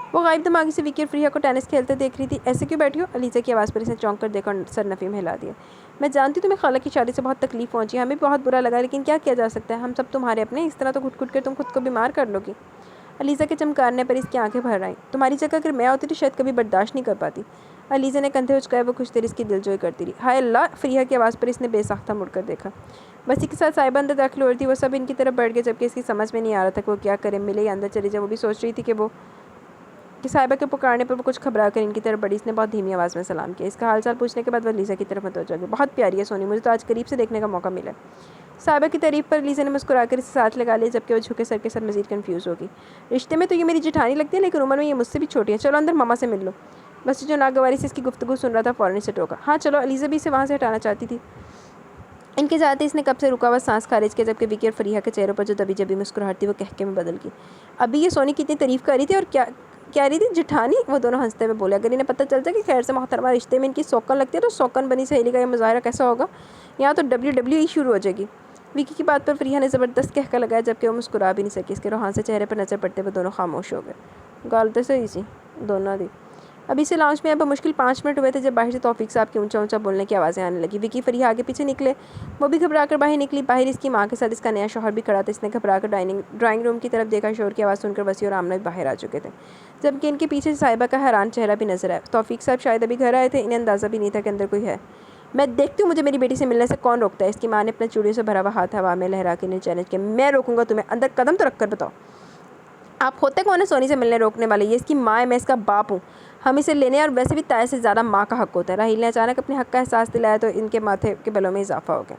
वो गायब दिमागी से विकी और फरीहा को टेनिस खेलते देख रही थी। ऐसे क्यों बैठी हो? अलीज़ा की आवाज़ पर इसने चौंक कर देखा और सर नफ़ी में हिला दिया। मैं जानती हूँ तुम्हें खाला की शादी से बहुत तकलीफ पहुँची, हमें बहुत बुरा लगा, लेकिन क्या किया जा सकता है? हम सब तुम्हारे अपने। इस तरह तो घुट घुट कर तुम खुद को बीमार कर लोगी। अलीज़ा के चमकारने पर इसकी आंखें भर आईं। तुम्हारी जगह अगर मैं होती तो शायद कभी बर्दाश्त नहीं कर पाती। अलीज़ा ने कंधे उचकाए, वो कुछ देर इसकी दिलजोई करती रही। हाय अल्लाह! फरीहा की आवाज़ पर इसने बेसाख्ता मुड़कर देखा। वसी के साथ साहिबा अंदर दाखिल हो रही थी। वो सब इनकी तरफ बढ़ गए, जबकि इसकी समझ में नहीं आ रहा था कि वो क्या करे। मिले या अंदर चली जाए। वो भी सोच रही थी कि साहिबा के पुकारने पर वो कुछ घबरा कर इनकी तरफ बढ़ी। इसने बहुत धीमी आवाज़ में सलाम किया। इसका हाल चाल पूछने के बाद वह लीज़ा की तरफ मुतवज्जो हुई। बहुत प्यारी है सोनी, मुझे तो आज करीब से देखने का मौका मिला। साहिबा की तारीफ पर लीज़ा ने मुस्कुराकर इसे साथ लगा लिया, जबकि वो झुके सर के साथ मज़ीद कन्फ्यूज़ होगी। रिश्ते में तो ये मेरी जेठानी लगती है, लेकिन उम्र में ये मुझसे भी छोटी है। चलो अंदर मम्मा से मिल लो। बस जो नागवारी से इसकी गुफ्तगू सुन रहा था फ़ौरन से टोका। हाँ चलो। अलीज़ा भी इसे वहाँ से हटाना चाहती थी। इनके जाते इसने कब से रुका हुआ सांस खारिज किया, जबकि विकी और फरीहा के चेहरों पर जो दबी जबी मुस्कुराहट थी वो कहके में बदल गई। अभी ये सोनी की इतनी तारीफ कर रही थी और क्या कह रही थी? जेठानी। वो दोनों हंसते हुए बोले। अगर इन्हें पता चल जाए कि खैर से मोहतरमा रिश्ते में इनकी सौकन लगती है तो सौकन बनी सहेली का यह मुजाहरा कैसा होगा? यहाँ तो WWE शुरू हो जाएगी। विकी की बात पर फरीहा ने ज़बरदस्त कहका लगाया, जबकि वो मुस्कुरा भी नहीं सकी। इसके रूहान से चेहरे पर नज़र पड़ते हुए दोनों खामोश हो गए। गाल तो सही सी दोनों दी। अभी से लाउंज में अब मुश्किल 5 मिनट हुए थे जब बाहर से तौफीक साहब की ऊंचा ऊंचा बोलने की आवाज़ें आने लगी। विकी फरीहा आगे पीछे निकले। वो भी घबरा कर बाहर निकली। बाहर इसकी माँ के साथ इसका नया शौहर भी खड़ा था। इसने घबरा कर ड्राइंग रूम की तरफ देखा। शोर की आवाज़ सुनकर वसी और आमना भी बाहर आ चुके थे, जबकि इनके पीछे साहिबा का हैरान चेहरा भी नजर आया। तौफीक साहब शायद अभी घर आए थे। इन्हें अंदाज़ा भी नहीं था कि अंदर कोई है। मैं देखती हूँ मुझे मेरी बेटी से मिलने से कौन रोकता है। इसकी माँ ने अपने चूड़ियों से भरा हुआ हाथ हवा में लहरा के इन्हें चैलेंज किया। मैं रोकूंगा तुम्हें। अंदर कदम तो रख कर बताओ, आप होते कौन है सोनी से मिलने रोकने वाले? ये इसकी माँ है, मैं इसका बाप हूँ। हम इसे लेने और वैसे भी ताया से ज़्यादा माँ का हक होता है। राहील ने अचानक अपने हक का एहसास दिलाया तो इनके माथे के बलों में इजाफा हो गया।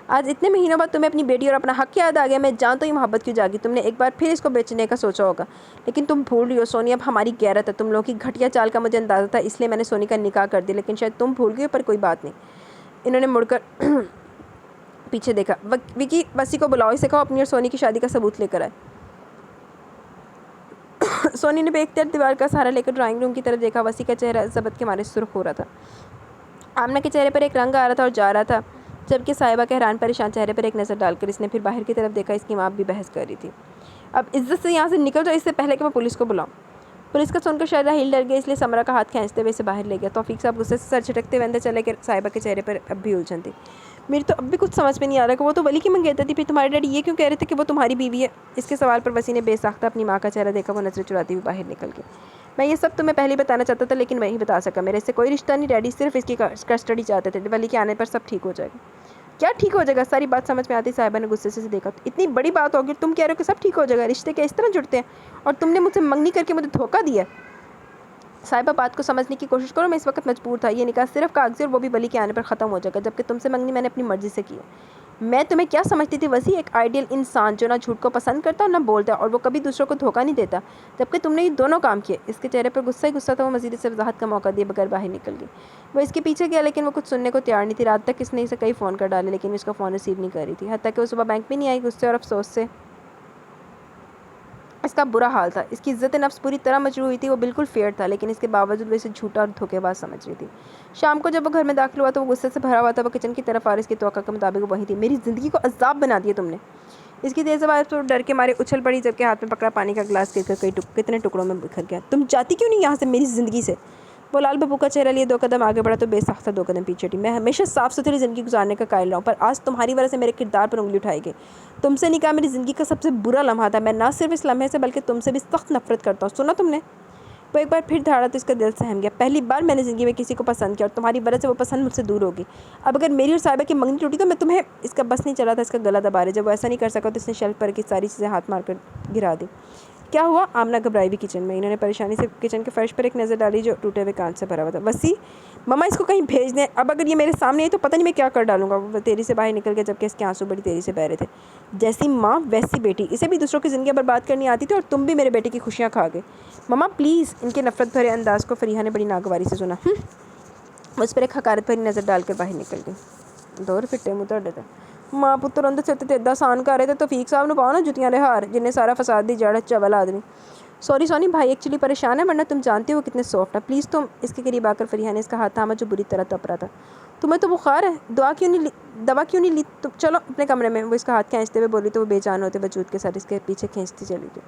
आज इतने महीनों बाद तुम्हें अपनी बेटी और अपना हक याद आ गया। मैं जानता हूँ ये मोहब्बत क्यों जागी। तुमने एक बार फिर इसको बेचने का सोचा होगा, लेकिन तुम भूल रही हो सोनी, अब हमारी गैरत है। तुम लोगों की घटिया चाल का मुझे अंदाज़ा था, इसलिए मैंने सोनी का निकाह कर दिया, लेकिन शायद तुम भूल गए। पर कोई बात नहीं। इन्होंने मुड़कर पीछे देखा। विकी वसी को बुलाओ, इसे कहो अपनी और सोनी की शादी का सबूत लेकर आए। सोनी ने बेख्तियार दीवार का सहारा लेकर ड्राइंग रूम की तरफ देखा। वसी का चेहरा ज़बत के मारे सुर्ख हो रहा था। आमना के चेहरे पर एक रंग आ रहा था और जा रहा था, जबकि साहिबा के हैरान परेशान चेहरे पर एक नज़र डालकर इसने फिर बाहर की तरफ देखा। इसकी माँ भी बहस कर रही थी। अब इज्जत से यहाँ से निकल जाओ, इससे पहले कि मैं पुलिस को बुलाऊँ। पुलिस का सुनकर शायद राहील डर गया, इसलिए समरा का हाथ खींचते हुए इसे बाहर ले गया। तौफीक साहब गुस्से से सर झटकते हुए अंदर चले गए। साहिबा के चेहरे पर अब भी उलझन थी। मेरी तो अब भी कुछ समझ में नहीं आ रहा कि वो तो वली की मंगेतर थी, फिर तुम्हारे डैडी ये क्यों कह रहे थे कि वो तुम्हारी बीवी है? इसके सवाल पर वसी ने बेसाख्ता अपनी माँ का चेहरा देखा। वो नजरें चुराती हुई बाहर निकल गई। मैं ये सब तुम्हें पहले बताना चाहता था, लेकिन वही बता सका। मेरे इससे कोई रिश्ता नहीं। डैडी सिर्फ इसकी कस्टडी चाहते थे। वली के आने पर सब ठीक हो जाएगा। क्या ठीक हो जाएगा? सारी बात समझ में आती। साहिबा ने गुस्से से देखा। इतनी बड़ी बात होगी, तुम कह रहे हो कि सब ठीक हो जाएगा? रिश्ते क्या इस तरह जुड़ते हैं? और तुमने मुझसे मंगनी करके मुझे धोखा दिया। साहिबा बात को समझने की कोशिश करो। मैं इस वक्त मजबूर था। ये निकाह सिर्फ कागजी और वो भी वली के आने पर ख़त्म हो जाएगा, जबकि तुमसे मंगनी मैंने अपनी मर्जी से की है। मैं तुम्हें क्या समझती थी वसी? एक आइडियल इंसान जो ना झूठ को पसंद करता और ना बोलता, और वो कभी दूसरों को धोखा नहीं देता, जबकि तुमने ये दोनों काम किए। इसके चेहरे पर गुस्सा ही गुस्सा था। वो मज़ीद से वजाहत का मौका दिए बगैर बाहर निकल गई। वो इसके पीछे गया, लेकिन वो कुछ सुनने को तैयार नहीं थी। रात तक इसने इसे कई फ़ोन कर डाले, लेकिन इसका फ़ोन रिसीव नहीं कर रही थी। हत्ता कि वो सुबह बैंक भी नहीं आई। गुस्से और अफसोस से इसका बुरा हाल था। इसकी इज्जत नफ्स पूरी तरह मजरूह हुई थी। वो बिल्कुल फेयर था, लेकिन इसके बावजूद वो इसे झूठा और धोखेबाज समझ रही थी। शाम को जब वो घर में दाखिल हुआ तो वो गुस्से से भरा हुआ था। वो किचन की तरफ आ रही, इसकी तवक्का के मुताबिक वही थी। मेरी ज़िंदगी को अजाब बना दिया तुमने। इसकी तेज़ आवाज़ तो डर के मारे उछल पड़ी, जबकि हाथ में पकड़ा पानी का गिलास गिरकर कितने टुकड़ों में बिखर गया। तुम जाती क्यों नहीं यहाँ से मेरी ज़िंदगी से? वो लाल बब्बू का चेहरा लिए 2 कदम आगे बढ़ा तो बेसाख्ता 2 कदम पीछे हटी। मैं हमेशा साफ सुथरी ज़िंदगी गुजारने का कायल रहा हूँ, पर आज तुम्हारी वजह से मेरे किरदार पर उंगली उठाई गई। तुमसे निकाह मेरी ज़िंदगी का सबसे बुरा लम्हा था। मैं ना सिर्फ इस लम्हे से बल्कि तुमसे भी सख्त नफरत करता हूँ। सुना तुमने? वो एक बार फिर धाड़ा तो इसका दिल सहम गया। पहली बार मैंने ज़िंदगी में किसी को पसंद किया और तुम्हारी वजह से वो पसंद मुझसे दूर होगी। अब अगर मेरी और साहिबा की मंगनी टूटी तो मैं तुम्हें। इसका बस नहीं चला था। इसका गला दबा रहे। जब वो ऐसा नहीं कर सका तो इसने शेल्फ पर की सारी चीज़ें हाथ मारकर गिरा दी। क्या हुआ? आमना घबराई भी किचन में। इन्होंने परेशानी से किचन के फर्श पर एक नज़र डाली जो टूटे हुए कांच से भरा हुआ था। वसी, मम्मा इसको कहीं भेज दें। अब अगर ये मेरे सामने आई तो पता नहीं मैं क्या कर डालूंगा। वो तेरी से बाहर निकल गया, जबकि इसके आंसू बड़ी तेजी से बह रहे थे। जैसी माँ वैसी बेटी। इसे भी दूसरों की ज़िंदगी बर्बाद करनी आती थी और तुम भी मेरे बेटे की खुशियाँ खा गए। मम्मा प्लीज़। इनके नफरत भरे अंदाज को फरीहा ने बड़ी नागवारी से सुना। उस पर एक हकारत भरी नज़र डालकर बाहर निकल गई। दौर फिटे मुँह तोड़े थे। माँ पुत्र अंदर से ते आसान कर रहे थे। तो फीक साहब ने पाओ ना जुतियाँ दे हार, जिन्हें सारा फसाद दी जड़ चवल आदमी। सॉरी सोनी, भाई एक्चुअली परेशान है, वरना तुम जानते हो कितने सॉफ्ट है। प्लीज़ तुम। इसके करीब आकर फरीहा ने इसका हाथ थामा जो बुरी तरह तप रहा था। तुम्हें तो बुखार है, दवा क्यों नहीं ली? तुम चलो अपने कमरे में। वो इसका हाथ खींचते हुए बोली तो वो बेजान होते वजूद के साथ इसके पीछे खींचती चली गई।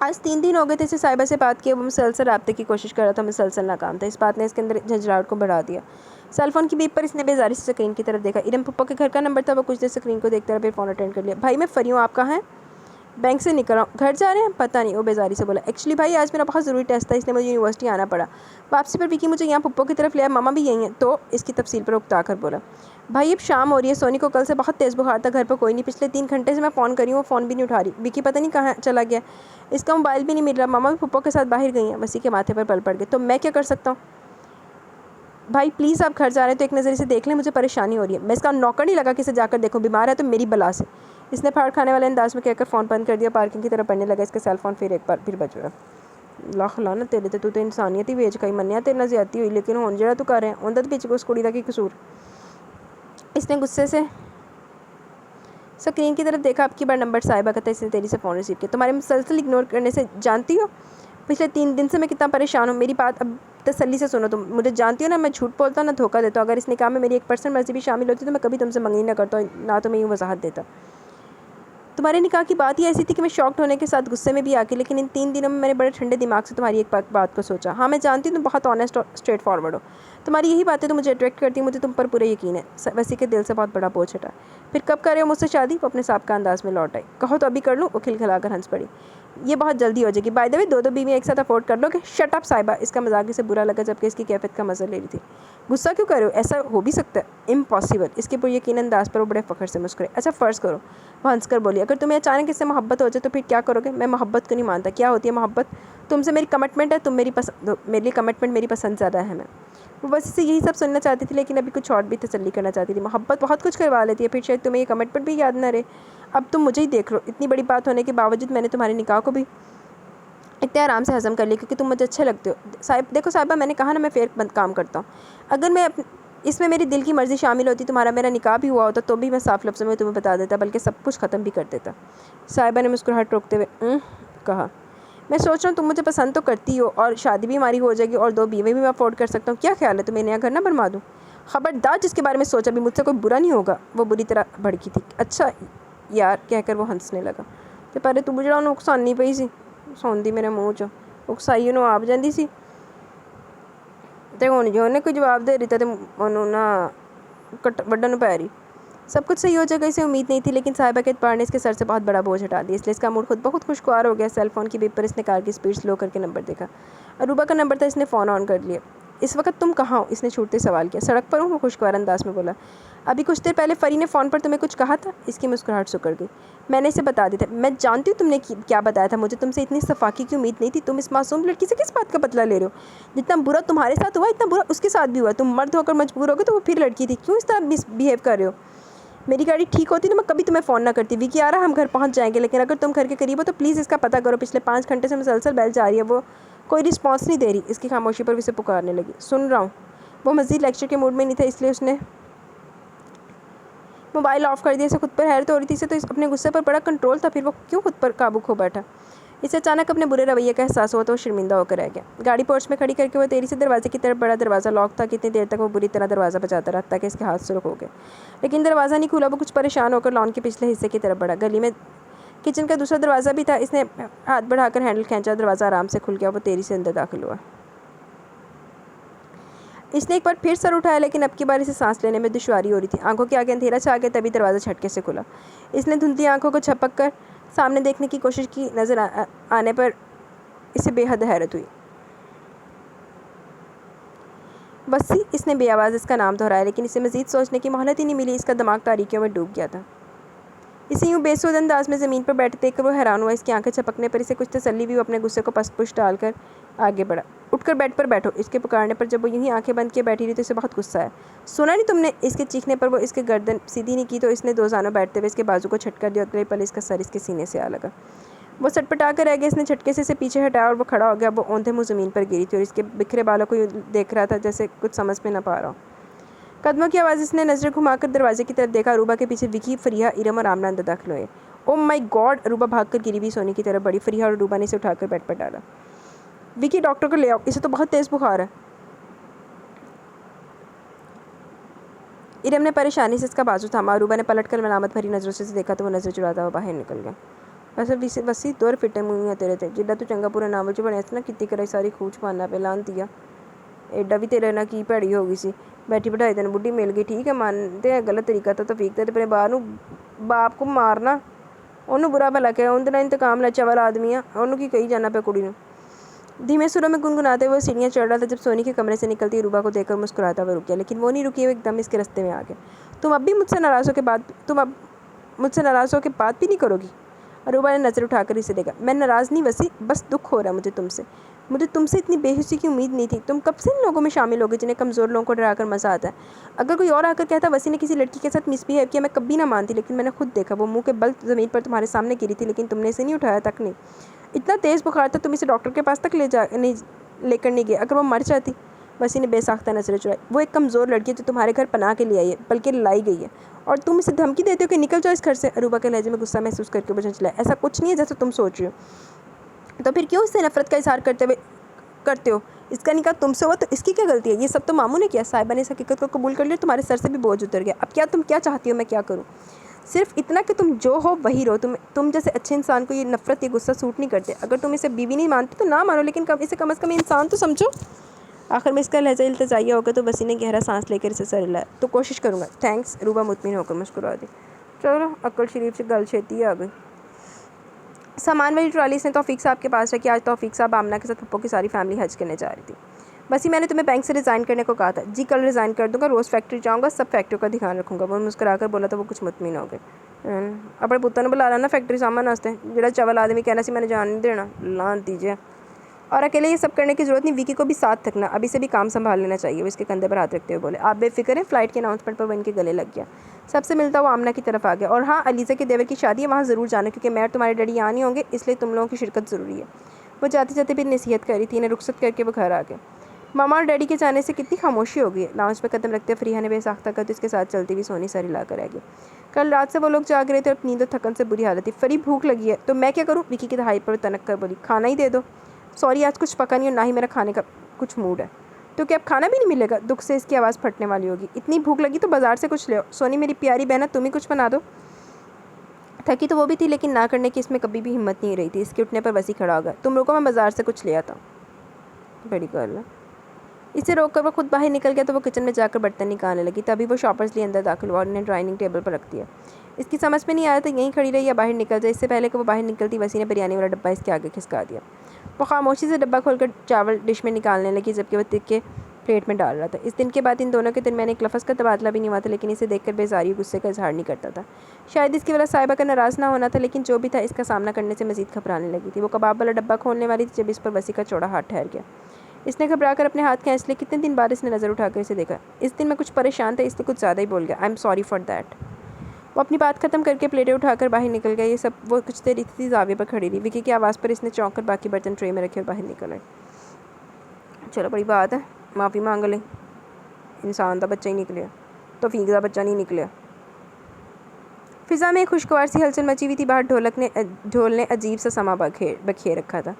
आज 3 दिन हो गए थे इसे साहिबा से बात किए। वो मुसलसल रब्ते की कोशिश कर रहा था, मुसलसल नाकाम था। इस बात ने इसके अंदर झंझलाहट को बढ़ा दिया। सेलफोन की बीप पर इसने बेजारी से स्क्रीन की तरफ देखा। इरम पप्पा के घर का नंबर था। वो कुछ देर स्क्रीन को देखता रहा, फिर फ़ोन अटेंड कर लिया। भाई मैं फरी हूँ, आप कहाँ हैं? बैंक से निकल रहा हूँ। घर जा रहे हैं? पता नहीं, वो बेजारी से बोला। एक्चुअली भाई आज मेरा बहुत ज़रूरी टेस्ट था, इसलिए मुझे यूनिवर्सिटी आना पड़ा। वापसी पर विकी मुझे यहाँ पप्पो की तरफ ले आया, मामा भी यहीं हैं, तो इसकी तफसील पर उकता कर बोला। भाई अब शाम हो रही है, सोनी को कल से बहुत तेज़ बुखार था, घर पर कोई नहीं, पिछले 3 घंटे से मैं फ़ोन करी हूँ, वो फ़ोन भी नहीं उठा रही। विकी पता नहीं कहाँ चला गया, इसका मोबाइल भी नहीं मिल रहा, मामा भी पप्पो के साथ बाहर गई हैं। वसी के माथे पर पल पड़ गए। तो मैं क्या कर सकता हूँ? भाई प्लीज़ आप घर जा रहे हैं तो एक नज़र से देख लें, मुझे परेशानी हो रही है। मैं इसका नौकर नहीं लगा कि इसे जाकर देखूँ, बीमार है तो मेरी बला से। इसने फाड़ खाने वाले अंदाज में कहकर फ़ोन बंद कर दिया, पार्किंग की तरफ बढ़ने लगा। इसका सेल फ़ोन फिर एक बार फिर बज रहा। लाख लाना तेरे ते, तू तो इंसानियत ही बेच गई, मन्निया तेरे नाल ज़्यादती हुई, लेकिन हुण जेह्ड़ा तू कर रहा है उं'दा ते पिच्छे उस कुड़ी दा की कसूर। इसने गुस्से से स्क्रीन की तरफ देखा। अब की बार नंबर साहिबा का था, इसने तेरी से फ़ोन रिसीव किया। तुम्हारे मुसलसल इग्नोर करने से जानती हो पिछले 3 दिन से मैं कितना परेशान हूँ। मेरी बात अब तसल्ली से सुनो, तुम मुझे जानती हो ना, मैं झूठ बोलता हूँ ना धोखा देता हूँ। अगर इस निकाह में मेरी 1% मर्जी भी शामिल होती तो मैं कभी तुमसे मंगनी ना करता, ना तुम्हें यूँ वजाहत देता। तुम्हारे निकाह की बात ही ऐसी थी कि मैं शॉक्ड होने के साथ गुस्से में भी आके, लेकिन इन 3 दिनों में मैंने बड़े ठंडे दिमाग से तुम्हारी एक बात को सोचा। हाँ मैं जानती हूँ तुम बहुत ऑनेस्ट और स्ट्रेट फॉरवर्ड हो, तुम्हारी यही बातें तो मुझे अट्रैक्ट करती हैं, मुझे तुम पर पूरा यकीन है। वसी के दिल से बहुत बड़ा बोझ हटा। फिर कब कर रहे हो मुझसे शादी? वो अपने साबका अंदाज में लौट आई। कहो तो अभी कर लूँ? वो खिलखिलाकर हंस पड़ी। ये बहुत जल्दी हो जाएगी। बाय द वे 2 बीवी एक साथ अफोर्ड कर लोगे? शट अप साहिबा। इसका मजाक इसे बुरा लगा, जबकि इसकी कैफियत का मजा ले रही थी। गुस्सा क्यों कर रहे हो? ऐसा हो भी सकता है? इम्पॉसिबल। इसके पुर यकीन अंदाज पर वो बड़े फ़ख्र से मुस्कुराए। अच्छा फ़र्ज़ करो, वो हंसकर बोली, अगर तुम्हें अचानक इससे मोहब्बत हो जाए तो फिर क्या करोगे? मैं मोहब्बत को नहीं मानता। क्या होती है मोहब्बत? तुमसे मेरी कमिटमेंट है, तुम मेरी पसंद, मेरे लिए कमिटमेंट मेरी पसंद ज़्यादा है। मैं वो बस इससे यही सब सुनना चाहती थी, लेकिन अभी कुछ और भी तसल्ली करना चाहती थी। मोहब्बत बहुत कुछ करवा लेती है, फिर शायद तुम्हें ये कमिटमेंट भी याद ना रहे। अब तुम मुझे ही देख लो, इतनी बड़ी बात होने के बावजूद मैंने तुम्हारे निकाह को भी इतने आराम से हज़म कर लिया, क्योंकि तुम मुझे अच्छे लगते हो। साहिब देखो साहिबा, मैंने कहा ना मैं फेयर बंद काम करता हूँ। अगर मैं इसमें मेरी दिल की मर्ज़ी शामिल होती, तुम्हारा मेरा निकाह भी हुआ होता, तो भी मैं साफ लफ्ज़ों में तुम्हें बता देता, बल्कि सब कुछ ख़त्म भी कर देता। साहिबा ने मुस्कुराहट रोकते हुए कहा, मैं सोच रहा हूँ तुम मुझे पसंद तो करती हो, और शादी भी हमारी हो जाएगी, और 2 बीवी भी मैं अफोर्ड कर सकता हूँ। क्या ख्याल है तुम्हें नया घर ना बनवा दूँ? खबरदार, जिसके बारे में सोचा भी मुझसे कोई बुरा नहीं होगा। वो बुरी तरह भड़की थी। अच्छा यार कहकर वो हंसने लगा। तो पर तू ਜਿਹੜਾ ਉਹਨੂੰ ਉਕਸਾਨੀ ਪਈ ਸੀ, ਸੌਂਦੀ ਮੇਰੇ ਮੂੰਹ 'ਚ ਉਕਸਾਈ ਉਹਨੂੰ ਆਪ ਜਾਂਦੀ ਸੀ, ਤੇ ਹੁਣ ਜੇ ਉਹਨੇ ਕੋਈ ਜਵਾਬ ਦੇ ਦਿੱਤਾ ਤੇ ਉਹਨੂੰ ਨਾ ਵੱਢਣ ਨੂੰ ਪੈ ਰਹੀ। सब कुछ सही हो जाएगा, इसे उम्मीद नहीं थी, लेकिन साहिबा के एतबार ने इसके सर से बहुत बड़ा बोझ हटा दिया, इसलिए इसका मूड खुद बहुत खुशगवार हो गया। सेल फ़ोन की बीप पर इसने कार की स्पीड स्लो करके नंबर देखा। अरूबा का नंबर था, इसने फ़ोन ऑन कर लिया। इस वक्त तुम कहाँ हो? इसने छूटते सवाल किया। सड़क पर हूँ, वो खुशगवार अंदाज में बोला। अभी कुछ देर पहले फ़री ने फ़ोन पर तुम्हें कुछ कहा था? इसकी मुस्कुराहट सुकड़ गई। मैंने इसे बता दिया था। मैं जानती हूँ तुमने क्या बताया था, मुझे तुमसे इतनी सफाकी की उम्मीद नहीं थी। तुम इस मासूम लड़की से किस बात का बदला ले रहे हो? जितना बुरा तुम्हारे साथ हुआ, इतना बुरा उसके साथ भी हुआ। तुम मर्द होकर मजबूर हो गए, तो वो फिर लड़की थी। क्यों इस तरह मिसबिहेव कर रहे हो? मेरी गाड़ी ठीक होती तो मैं कभी तुम्हें फ़ोन ना करती। विकी आ रहा, हम घर पहुंच जाएंगे, लेकिन अगर तुम घर के करीब हो तो प्लीज़ इसका पता करो। पिछले 5 घंटे से मुसलसल बेल जा रही है, वो कोई रिस्पॉन्स नहीं दे रही। इसकी खामोशी पर उसे पुकारने लगी। सुन रहा हूँ। वो मज़ीद लेक्चर के मूड में नहीं था, इसलिए उसने मोबाइल ऑफ़ कर दिया। इसे खुद पर हैरत हो रही थी, इसे तो अपने गुस्से पर बड़ा कंट्रोल था, फिर वो क्यों खुद पर काबू खो बैठा। इसे अचानक अपने बुरे रवैये का एहसास हुआ तो वो शर्मिंदा होकर रह गया। गाड़ी पोर्च में खड़ी करके वो तेरी से दरवाजे की तरफ बढ़ा। दरवाज़ा लॉक था। कितनी देर तक वो बुरी तरह दरवाज़ा बजाता रहा, ताकि इसके हाथ सुरख हो गए, लेकिन दरवाज़ा नहीं खुला। वो कुछ परेशान होकर लॉन के पिछले हिस्से की तरफ बढ़ा। गली में किचन का दूसरा दरवाज़ा भी था। इसने हाथ बढ़ाकर हैंडल खींचा, दरवाज़ा आराम से खुल गया। वो तेरी से अंदर दाखिल हुआ। इसने एक बार फिर सर उठाया, लेकिन अब की बार इसे सांस लेने में दुश्वारी हो रही थी। आंखों के आगे अंधेरा छा गया, तभी दरवाज़ा झटके से खुला। इसने धुंधली आंखों को झपक कर सामने देखने की कोशिश की। नज़र आने पर इसे बेहद हैरत हुई। वसी, इसने बेआवाज़ इसका नाम दोहराया, लेकिन इसे मज़ीद सोचने की मोहलत ही नहीं मिली। इसका दिमाग तारीकियों में डूब गया था। इसे यूँ बेसुध अंदाज में ज़मीन पर बैठे देखकर वो हैरान हुआ। इसकी आंखें झपकने पर इसे कुछ तसल्ली भी। वो अपने गुस्से को पस्त-पुश डालकर आगे बढ़ा। उठकर बेड पर बैठो। इसके पुकारने पर जब वो यूँ ही आंखें बंद किए बैठी रही तो इसे बहुत गुस्सा आया। सुना नहीं तुमने? इसके चीखने पर वो इसके गर्दन सीधी नहीं की तो इसने दोजानों बैठते हुए इसके बाजू को झटका दिया। अगले पल इसका सर इसके सीने से आ लगा। वो सटपटा कर रह गया। इसने झटके से इसे पीछे हटाया और वो खड़ा हो गया। वो औंधे मुँह ज़मीन पर गिरी थी और इसके बिखरे बालों को देख रहा था, जैसे कुछ समझ में ना पा रहा हो। कदमों की आवाज़। इसने नज़र घुमाकर दरवाजे की तरफ देखा। अरूबा के पीछे विकी, फरिया, इरम और आमना अंदर दाखिल हुए। Oh my God! अरूबा भागकर गिरी हुई सोनी की तरफ बढ़ी। फरिया और अरूबा ने इसे उठाकर बेड पर डाला। विकी, डॉक्टर को ले आओ, इसे तो बहुत तेज़ बुखार है। इरम ने परेशानी से इसका बाजू थामा। अरूबा ने पलटकर मलामत भरी नज़रों से देखा तो वो नज़र चुराता हुआ बाहर निकल गया। वैसे वसी दौर फिटे मुँह है तेरे ते, जिड्डा तू चंगा पूरा नावल च बने ना कितनी कराई सारी खूच पाना पे लान दिया। एडा भी तेरे ना की भैड़ी हो गई सी। बैठी बिठाई तेन बुढ़ी मिल गई। ठीक है, मानते हैं गलत तरीका तो फीकते, अपने बाप को मारना ਉਹਨੂੰ बुरा भला कहे ਉਹਦੇ ਨਾਲ इंतकाम लच्चा वाला आदमी है ਉਹਨੂੰ की कही जाना पे कुड़ी ਨੂੰ। धीमे सुरों में गुनगुनाते हुए सीढ़ियाँ चढ़ रहा था जब सोनी के कमरे से निकलती रूबा को देखकर मुस्कुराता हुआ रुक गया, लेकिन वो नहीं रुकी, वो एकदम इसके रास्ते में आ गया। तुम अब भी मुझसे नाराज़ हो के बात भी नहीं करोगी? रूबा ने नज़र उठाकर इसे देखा। मैं नाराज़ नहीं वसी, बस दुख हो रहा मुझे तुमसे इतनी बेहिसी की उम्मीद नहीं थी। तुम कब से इन लोगों में शामिल हो गए जिन्हें कमज़ोर लोगों को डराकर मज़ा आता है? अगर कोई और आकर कहता वसी ने किसी लड़की के साथ मिसबिहेव किया, मैं कभी ना मानती, लेकिन मैंने खुद देखा वो मुंह के बल ज़मीन पर तुम्हारे सामने गिरी थी, लेकिन तुमने इसे नहीं उठाया तक नहीं। इतना तेज़ बुखार था तुम इसे डॉक्टर के पास तक लेकर नहीं गए। अगर वो मर जाती। वसी ने बेसाख्ता नजरें चुराई। वो एक कमज़ोर लड़की है जो तुम्हारे घर पनाह के लिए आई है, बल्कि लाई गई है, और तुम इसे धमकी देते हो कि निकल जाओ इस घर से। अरूबा के लहजे में गुस्सा महसूस करके मुझे चिल्लाया, ऐसा कुछ नहीं है जैसा तुम सोच रही हो। तो फिर क्यों इससे नफरत का इजहार करते हो? इसका निकाह तुमसे हुआ तो इसकी क्या गलती है? ये सब तो मामू ने किया। साहिबा ने इस हकीकत को कबूल कर लिया, तुम्हारे सर से भी बोझ उतर गया। अब तुम क्या चाहती हो मैं क्या करूँ? सिर्फ इतना कि तुम जो हो वही रहो। तुम जैसे अच्छे इंसान को ये नफरत, ये गुस्सा सूट नहीं करते। अगर तुम इसे बीवी नहीं मानते तो ना मानो, लेकिन इसे कम अज़ कम इंसान तो समझो। आखिर में इसका लहजा इल्तिजाइया होगा तो वसी ने गहरा सांस लेकर इसे सर हिलाया। तो कोशिश करूँगा। थैंक्स। रूबा मुतमिन होकर मुस्कुरा दी। चलो, अक्ल शरीफ से गल छेती आ गई। सामान वाली ट्रॉली इसने तौफीक साहब के पास रखी। आज तौफीक साहब आमना के साथ पप्पो की सारी फैमिली हज करने जा रही थी। बस मैंने तुम्हें बैंक से रिज़ाइन करने को कहा था। जी कल रिज़ाइन कर दूंगा, रोज़ फैक्ट्री जाऊँगा, सब फैक्ट्रियों का ध्यान रखूँगा। वो मुस्कुराकर बोला तो वो कुछ मुतमिन हो गए। अपने पुत्तर ने बुला ना फैक्ट्री सामान वास्ते, जो चवल आदमी कहना सी मैंने जान नहीं देना, लान दीजिए। और अकेले ये सब करने की ज़रूरत नहीं, विकी को भी साथ रखना, अभी से भी काम संभाल लेना चाहिए। वो इसके कंधे पर हाथ रखते हुए बोले। आप बेफिक्र हैं। फ़्लाइट के अनाउंसमेंट पर वो इनके गले लग गया। सबसे मिलता वो आमना की तरफ आ गया। और हाँ, अलीज़ा के देवर की शादी है, वहाँ ज़रूर जाना, क्योंकि मैं और तुम्हारे डैडी यहाँ नहीं होंगे, इसलिए तुम लोगों की शिरकत ज़रूरी है। वो जाते जाते भी नसीहत करी थी। इन्हें रुखसत करके वो घर आ गए। मामा और डैडी के जाने से कितनी खामोशी हो गई। लाउंज पे कदम रखते फरीहा ने बेसाख्ता कर तो इसके साथ चलती हुई सोनी सर हिलाकर आ गई। कल रात से वो लोग जाग रहे थे और नींद और थकन से बुरी हालत थी। फरी भूख लगी है तो मैं क्या करूँ? विकी की दहाई पर तनक कर बोली। खाना ही दे दो। सॉरी, आज कुछ पका नहीं और ना ही मेरा खाने का कुछ मूड है। तो क्या अब खाना भी नहीं मिलेगा? दुख से इसकी आवाज़ फटने वाली होगी। इतनी भूख लगी तो बाजार से कुछ ले आओ। सोनी मेरी प्यारी बहना, तुम ही कुछ बना दो। थकी तो वो भी थी, लेकिन ना करने की इसमें कभी भी हिम्मत नहीं रही थी। इसके उठने पर वसी खड़ा होगा। तुम लोगों को मैं बाजार से कुछ ले आता। बड़ी गर्ल है। इसे रोककर वो खुद बाहर निकल गया तो वो किचन में जाकर बर्तन निकालने लगी। तभी वो शॉपर्स लिए अंदर दाखिल हुआ और उन्हें डाइनिंग टेबल पर रख दिया। इसकी समझ में नहीं आया था यहीं खड़ी रही या बाहर निकल जाए। इससे पहले कि वो बाहर निकलती वसी ने बिरयानी वाला डब्बा इसके आगे खिसका दिया। वो खामोशी से डब्बा खोलकर चावल डिश में निकालने लगी, जबकि वो तिक्के प्लेट में डाल रहा था। इस दिन के बाद इन दोनों के दरमियान एक लफ्ज़ का तबादला भी नहीं हुआ था, लेकिन इसे देखकर बेजारी गुस्से का इजहार नहीं करता था। शायद इसकी वजह साहिबा का नाराज़ ना होना था, लेकिन जो भी था इसका सामना करने से मज़ीद घबराने लगी थी। वो कबाब वाला डब्बा खोलने वाली थी जब इस पर वसी का चौड़ा हाथ ठहर गया। इसने घबराकर अपने हाथ खींच लिए। कितने दिन बाद इसने नज़र उठाकर इसे देखा। इस दिन मैं कुछ परेशान था, इसलिए कुछ ज़्यादा ही बोल गया। I am sorry for that. वो अपनी बात खत्म करके प्लेटें उठाकर बाहर निकल गया। ये सब वो कुछ देर इसी जावे पर खड़ी रही। विकी की आवाज़ पर इसने चौंक कर बाकी बर्तन ट्रे में रखे और बाहर निकल आए। चलो, बड़ी बात है, माफ़ी मांग लें। इंसान का बच्चा ही निकले, तो फीक का बच्चा नहीं निकले। फिज़ा में एक खुशगवार सी हलचल मची हुई थी। बाहर ढोल ने अजीब सा समा बखेर रखा था।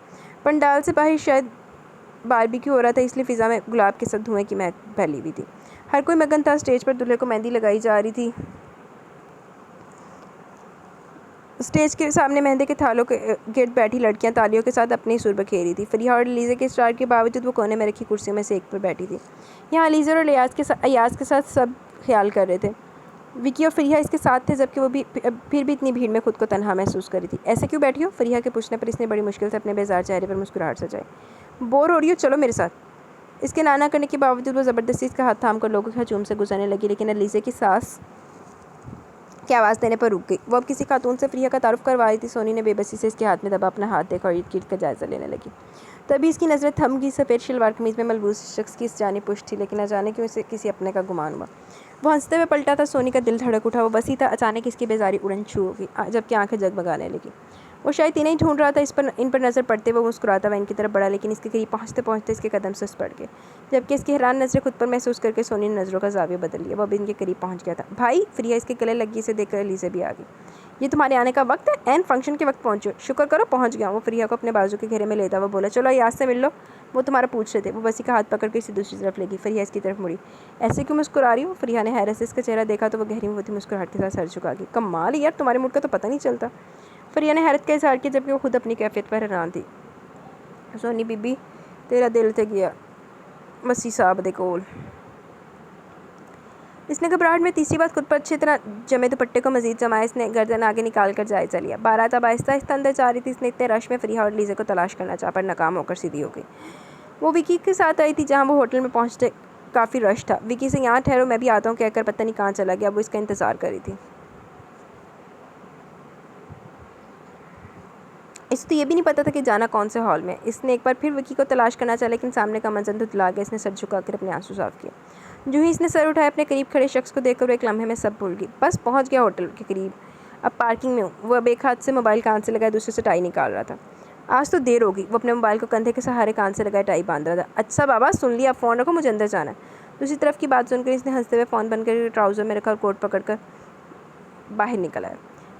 पंडाल से बाहर शायद बारबेक्यू हो रहा था, इसलिए फ़िज़ा में गुलाब के साथ धुएं की महक फैली हुई थी। हर कोई मगन था। स्टेज पर दूल्हे को मेहंदी लगाई जा रही थी। स्टेज के सामने मेहंदी के थालों के गिर्द बैठी लड़कियां तालियों के साथ अपनी सुर बखेरी थी। फरीहा और अलीज़ा के स्टार के बावजूद वो कोने में रखी कुर्सियों में से एक पर बैठी थी। यहाँ अलीज़ा और अयाज़ के साथ सब ख्याल कर रहे थे। विकी और फरीहा इसके साथ थे, जबकि वो भी फिर भी इतनी भीड़ में खुद को तन्हा महसूस कर रही थी। ऐसे क्यों बैठी हो? फरीहा के पूछने पर इसने बड़ी मुश्किल से अपने बेजार चेहरे पर मुस्कुराहट सजाई। बोर हो रही हो? चलो मेरे साथ। इसके नाना करने के बावजूद वो ज़बरदस्ती इसका हाथ थाम कर लोगों के हजूम से गुजरने लगी, लेकिन अलीज़ा की सास की आवाज़ देने पर रुक गई। वो अब किसी खातून से फरीहा का तारुफ करवा रही थी। सोनी ने बेबसी से इसके हाथ में दबा अपना हाथ देखा और इर्द-गिर्द का जायज़ा लेने लगी। तभी इसकी नज़रें थम गई। सफ़ेद शलवार कमीज़ में मलबूस शख्स की इस जानिब पुष्ट थी, लेकिन न जाने क्यों इसे किसी अपने का गुमान हुआ। वो हंसते हुए पलटा था। सोनी का दिल धड़क उठा। वो बसी था। अचानक इसकी बेजारी उड़न छू हो गई, जबकि आंखें जगमगाने लगी। वो शायद इन्हें ही ढूंढ रहा था। इन पर नज़र पड़ते हुए मुस्कुराता हुआ इनकी तरफ बढ़ा, लेकिन इसके करीब पहुँचते पहुँचते इसके कदम सुस्त पड़ गए। जबकि इसकी हैरान नज़रें खुद पर महसूस करके सोनी ने नज़रों का जाविया बदल लिया। वो अब इनके करीब पहुँच गया था। भाई, फरिया इसके गले लगी। इसे देखकर अलीज़ा भी आ गई। ये तुम्हारे आने का वक्त है? एन फंक्शन के वक्त पहुँचो। शुक्र करो पहुँच गया। वो फरिया को अपने बाजू के घेरे में लेता हुआ बोला, चलो याद से मिल लो, वो तुम्हारा पूछ रहे थे। वो बसी का हाथ पकड़ के इसे दूसरी तरफ लेगी। फरिया इसकी तरफ मुड़ी। ऐसे क्यों मुस्कुरा रही हो? फरिया ने हैरत से इसका चेहरा देखा तो वो गहरी होती मुस्कुराहट के साथ सर झुका गई। कमाल यार, तुम्हारे मूड का तो पता नहीं चलता। फरिया ने हैरत का इजहार किया, जबकि वो खुद अपनी कैफियत पर हैरान थी। सोनी बीबी, तेरा दिल ते गया मसी साहब दे कोल। इसने घबराहट में तीसरी बार खुद पर अच्छी तरह जमे दुपट्टे को मजीद जमाया। इसने गर्दन आगे निकाल कर जायजा लिया। बारात अब आहिस्ता आहिस्ता अंदर जा रही थी। इसने इतने रश में फरीहा और लीज़ा को तलाश करना चाहा, पर नाकाम होकर सीधी हो गई। वो विकी के साथ आई थी। जहाँ वो होटल में पहुँचते काफ़ी रश था। विकी से यहाँ ठहरो, मैं भी आता हूँ कहकर पता नहीं कहाँ चला गया। वो इसका इंतज़ार कर रही थी। इसे तो ये भी नहीं पता था कि जाना कौन से हॉल में। इसने एक बार फिर विकी को तलाश करना चाहा, लेकिन सामने का मंजर धुतला गया। इसने सर झुकाकर अपने आंसू साफ किए। जो ही इसने सर उठाया, अपने करीब खड़े शख्स को देखकर वो एक लम्हे में सब भूल गई। बस पहुंच गया होटल के करीब। अब पार्किंग में हूँ। वो अब एक हाथ से मोबाइल कान से लगाए, दूसरे से टाई निकाल रहा था। आज तो देर होगी। वो अपने मोबाइल को कंधे के सहारे कान से लगाए टाई बांध रहा था। अच्छा बाबा, सुन लिया, फ़ोन रखो, मुझे अंदर जाना है। दूसरी तरफ की बात सुनकर इसने हंसते हुए फ़ोन बंद करके ट्राउज़र में रखा और कोट पकड़कर बाहर निकल आया।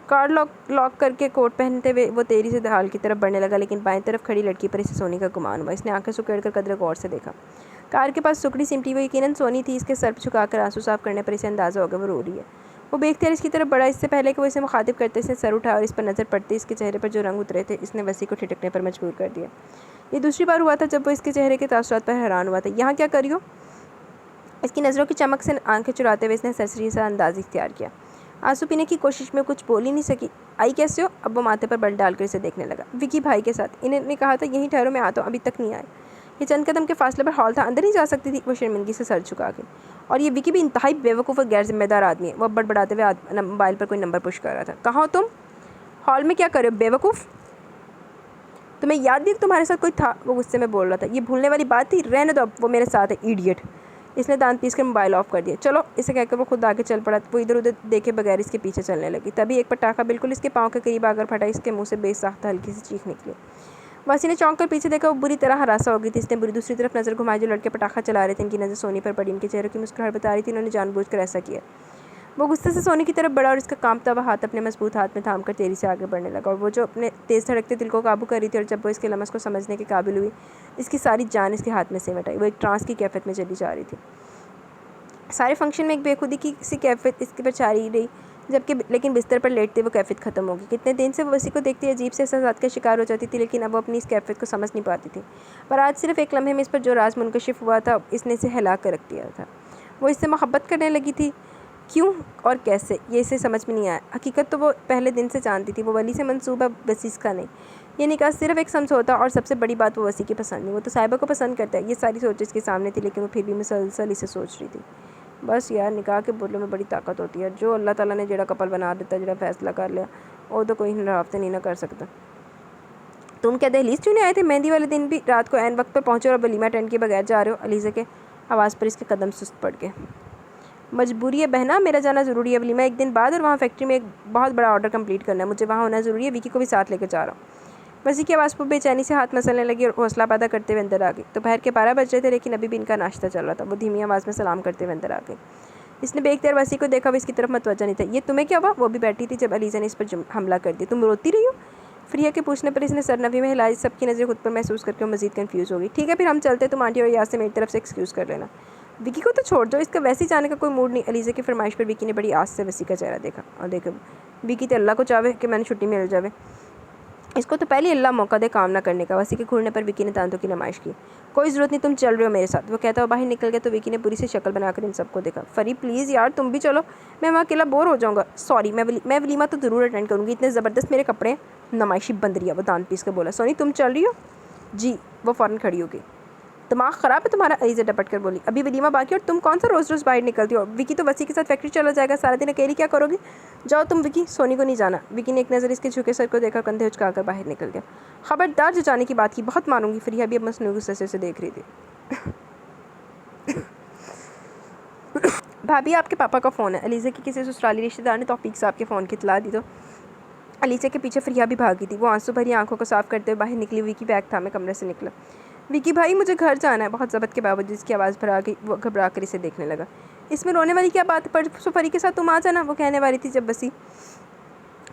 कार लॉक करके कोट पहनते हुए वो तेज़ी से हॉल की तरफ बढ़ने लगा, लेकिन बाएं तरफ खड़ी लड़की पर इसे सोनी का गुमान हुआ। इसने आंखें सुकेड़कर कदर गौर से देखा। कार के पास सुकड़ी सिमटी हुई यकीनन सोनी थी। इसके सर पर झुकाकर आंसू साफ करने पर इसे अंदाज़ा हो गया वो रो रही है। वो बेख्तियार इसकी तरफ बढ़ा। इससे पहले कि वो इसे मुखातिब करते, इसने सर उठाया और इस पर नज़र पड़ते इसके चेहरे पर जो रंग उतरे थे, इसने वसी को ठिठकने पर मजबूर कर दिया। ये दूसरी बार हुआ था जब वो इसके चेहरे के तासुरात पर हैरान हुआ था। यहाँ क्या करी हो? इसकी नज़रों की चमक से आंखें चुराते हुए इसने सरसरी सा अंदाज़ इख्तियार किया। आंसू पीने की कोशिश में कुछ बोल ही नहीं सकी। आई कैसे हो? अब वो माथे पर बल डालकर इसे देखने लगा। विकी भाई के साथ। इन्होंने कहा था यहीं ठहरो, मैं आता हूँ, अभी तक नहीं आए। ये चंद कदम के फासले पर हॉल था, अंदर नहीं जा सकती थी। वो शर्मिंदगी से सर झुका के। और ये विकी भी इंतहाई बेवकूफ़ और गैर जिम्मेदार आदमी है। वह बड़बड़ाते हुए मोबाइल पर कोई नंबर पुश कर रहा था। कहाँ हो तुम? हॉल में क्या कर रहे हो बेवकूफ़? तुम्हें याद नहीं तुम्हारे साथ कोई था? वो गुस्से में बोल रहा था। ये भूलने वाली बात थी, रहने दो, अब वो मेरे साथ है, इडियट। इसने दांत पीस कर मोबाइल ऑफ कर दिया। चलो, इसे कहकर वो खुद आगे चल पड़ा। वो इधर उधर देखे बगैर इसके पीछे चलने लगी। तभी एक पटाखा बिल्कुल इसके पाँव के करीब आकर फटा। इसके मुंह से बेसाख्ता हल्की सी चीख निकली। वासी ने चौंक कर पीछे देखा। वो बुरी तरह हरासा हो गई थी। इसने बुरी दूसरी तरफ नज़र घुमाई। जो लड़के पटाखा चला रहे थे, इनकी नज़र सोनी पर पड़ी। इनके चेहरे की मुस्कुराहट बता रही थी इन्होंने जानबूझकर ऐसा किया। वो गुस्से से सोनी की तरफ बढ़ा और इसका कांपता हुआ हाथ अपने मजबूत हाथ में थामकर तेजी से आगे बढ़ने लगा। और वो जो अपने तेज़ धड़कते दिल को काबू कर रही थी, और जब वो इसके लम्स को समझने के काबिल हुई, इसकी सारी जान इसके हाथ में सिमट आई। वो एक ट्रांस की कैफियत में चली जा रही थी। सारे फंक्शन में एक बेखुदी की सी कैफियत इसके पर जारी रही, जबकि लेकिन बिस्तर पर लेटते वो कैफियत ख़त्म हो गई। कितने दिन से वो वसी को देखती अजीब से एहसास का शिकार हो जाती थी, लेकिन अब वो अपनी इस कैफियत को समझ नहीं पाती थी। पर आज सिर्फ एक लम्हे में इस पर जो राज मुनकशिफ हुआ था, इसने इसे हिला कर रख दिया था। वो इससे मोहब्बत करने लगी थी। क्यों और कैसे, ये इसे समझ में नहीं आया। हकीकत तो वो पहले दिन से जानती थी। वो वली से मंसूबा वसीस का नहीं। ये निकाह सिर्फ एक समझौता, और सबसे बड़ी बात वो वसी की पसंद नहीं। वो तो साहिबा को पसंद करता है। ये सारी सोच इसके सामने थी, लेकिन वो फिर भी मुसलसल इसे सोच रही थी। बस यार, निकाह के बोलों में बड़ी ताकत होती है। जो अल्लाह ताला ने जड़ा कपल बना देता, जड़ा फैसला कर लिया, वो तो कोई हफ्ते नहीं ना कर सकता। तुम क्या दहलीज चुने आए थे? मेहंदी वाले दिन भी रात को ऐन वक्त पर पहुँचे और वलीमा अटेंड के बगैर जा रहे हो? अलीज़ा के आवाज़ पर इसके कदम सुस्त पड़ गए। मजबूरी है बहना, मेरा जाना ज़रूरी है। वलीमा एक दिन बाद, और वहाँ फैक्ट्री में एक बहुत बड़ा ऑर्डर कंप्लीट करना है। मुझे वहाँ होना ज़रूरी है। विकी को भी साथ लेकर जा रहा हूँ। वसी की आवाज़ पर बेचैनी से हाथ मसलने लगी और हौसला पैदा करते हुए अंदर आ गई। दोपहर के 12 बज रहे थे, लेकिन अभी भी इनका नाश्ता चल रहा था। वो धीमी आवाज़ में सलाम करते हुए अंदर आ गई। इसने बेख्तियार वसी को देखा। वो इसकी तरफ मतवज्जा नहीं था। ये तुम्हें क्या हुआ? वो भी बैठी थी जब अलीज़ा ने इस पर हमला कर दिया। तुम रोती रही हो? फ्रिया के पूछने पर इसने सरनवी में हिलाई। सबकी नज़रें खुद पर महसूस करके मज़ीद कन्फ्यूज़ हो गई। ठीक है, फिर हम चलते। तुम आंटी और याद से मेरी तरफ से एक्सक्यूज़ कर लेना। विकी को तो छोड़ दो, इसका वैसे ही जाने का कोई मूड नहीं। अलीज़ा की फरमाइश पर विकी ने बड़ी आस से वसी का चेहरा देखा। और देखो, विकी तो अल्लाह को चाहे कि मैंने छुट्टी मिल जाए। इसको तो पहले अल्लाह मौका दे काम ना करने का। वसी के घूरने पर विकी ने दांतों की नुमाइश की। कोई ज़रूरत नहीं, तुम चल रहे हो मेरे साथ। वो कहता हुआ बाहर निकल गया तो विकी ने बुरी सी शक्ल बनाकर इन सबको देखा। फरी प्लीज़ यार, तुम भी चलो, मैं वहाँ अकेला बोर हो जाऊँगा। सॉरी, मैं वलीमा तो ज़रूर अटेंड करूँगी। इतने ज़बरदस्त मेरे कपड़े, नमाइशी बंदरिया। वो दांत पीस कर बोला। सोनी, तुम चल रही हो? जी। वो फ़ौरन खड़ी हो गई। दिमाग ख़राब है तुम्हारा? अलीज़ा डपट कर बोली। अभी वलीमा बाकी, और तुम कौन सा रोज़ रोज़ बाहर निकलती हो? विकी तो वसी के साथ फैक्ट्री चला जाएगा, सारा दिन अकेली क्या करोगी? जाओ तुम विकी, सोनी को नहीं जाना। विकी ने एक नज़र इसके झुके सर को देखा, कंधे उचकाकर बाहर निकल गया। खबरदार, जो जाने की बात की बहुत मारूंगी। फरिया भी अब मसनू गुस्से से देख रही थी। भाभी, आपके पापा का फ़ोन है। अलीज़ा की किसी ससुराली रिश्तेदार ने तौफीक साहब के फ़ोन की इतला दी तो अलीज़ा के पीछे फरिया भी भागी थी। वो आंसू भरी आंखों को साफ करते हुए बाहर निकली। विकी बैग थामे कमरे से निकला। विकी भाई, मुझे घर जाना है। बहुत ज़बत के बावजूद इसकी आवाज़ भरा गई। वो घबरा कर इसे देखने लगा। इसमें रोने वाली क्या बात है? पर फरी के साथ तुम आ जाना, वो कहने वाली थी जब वसी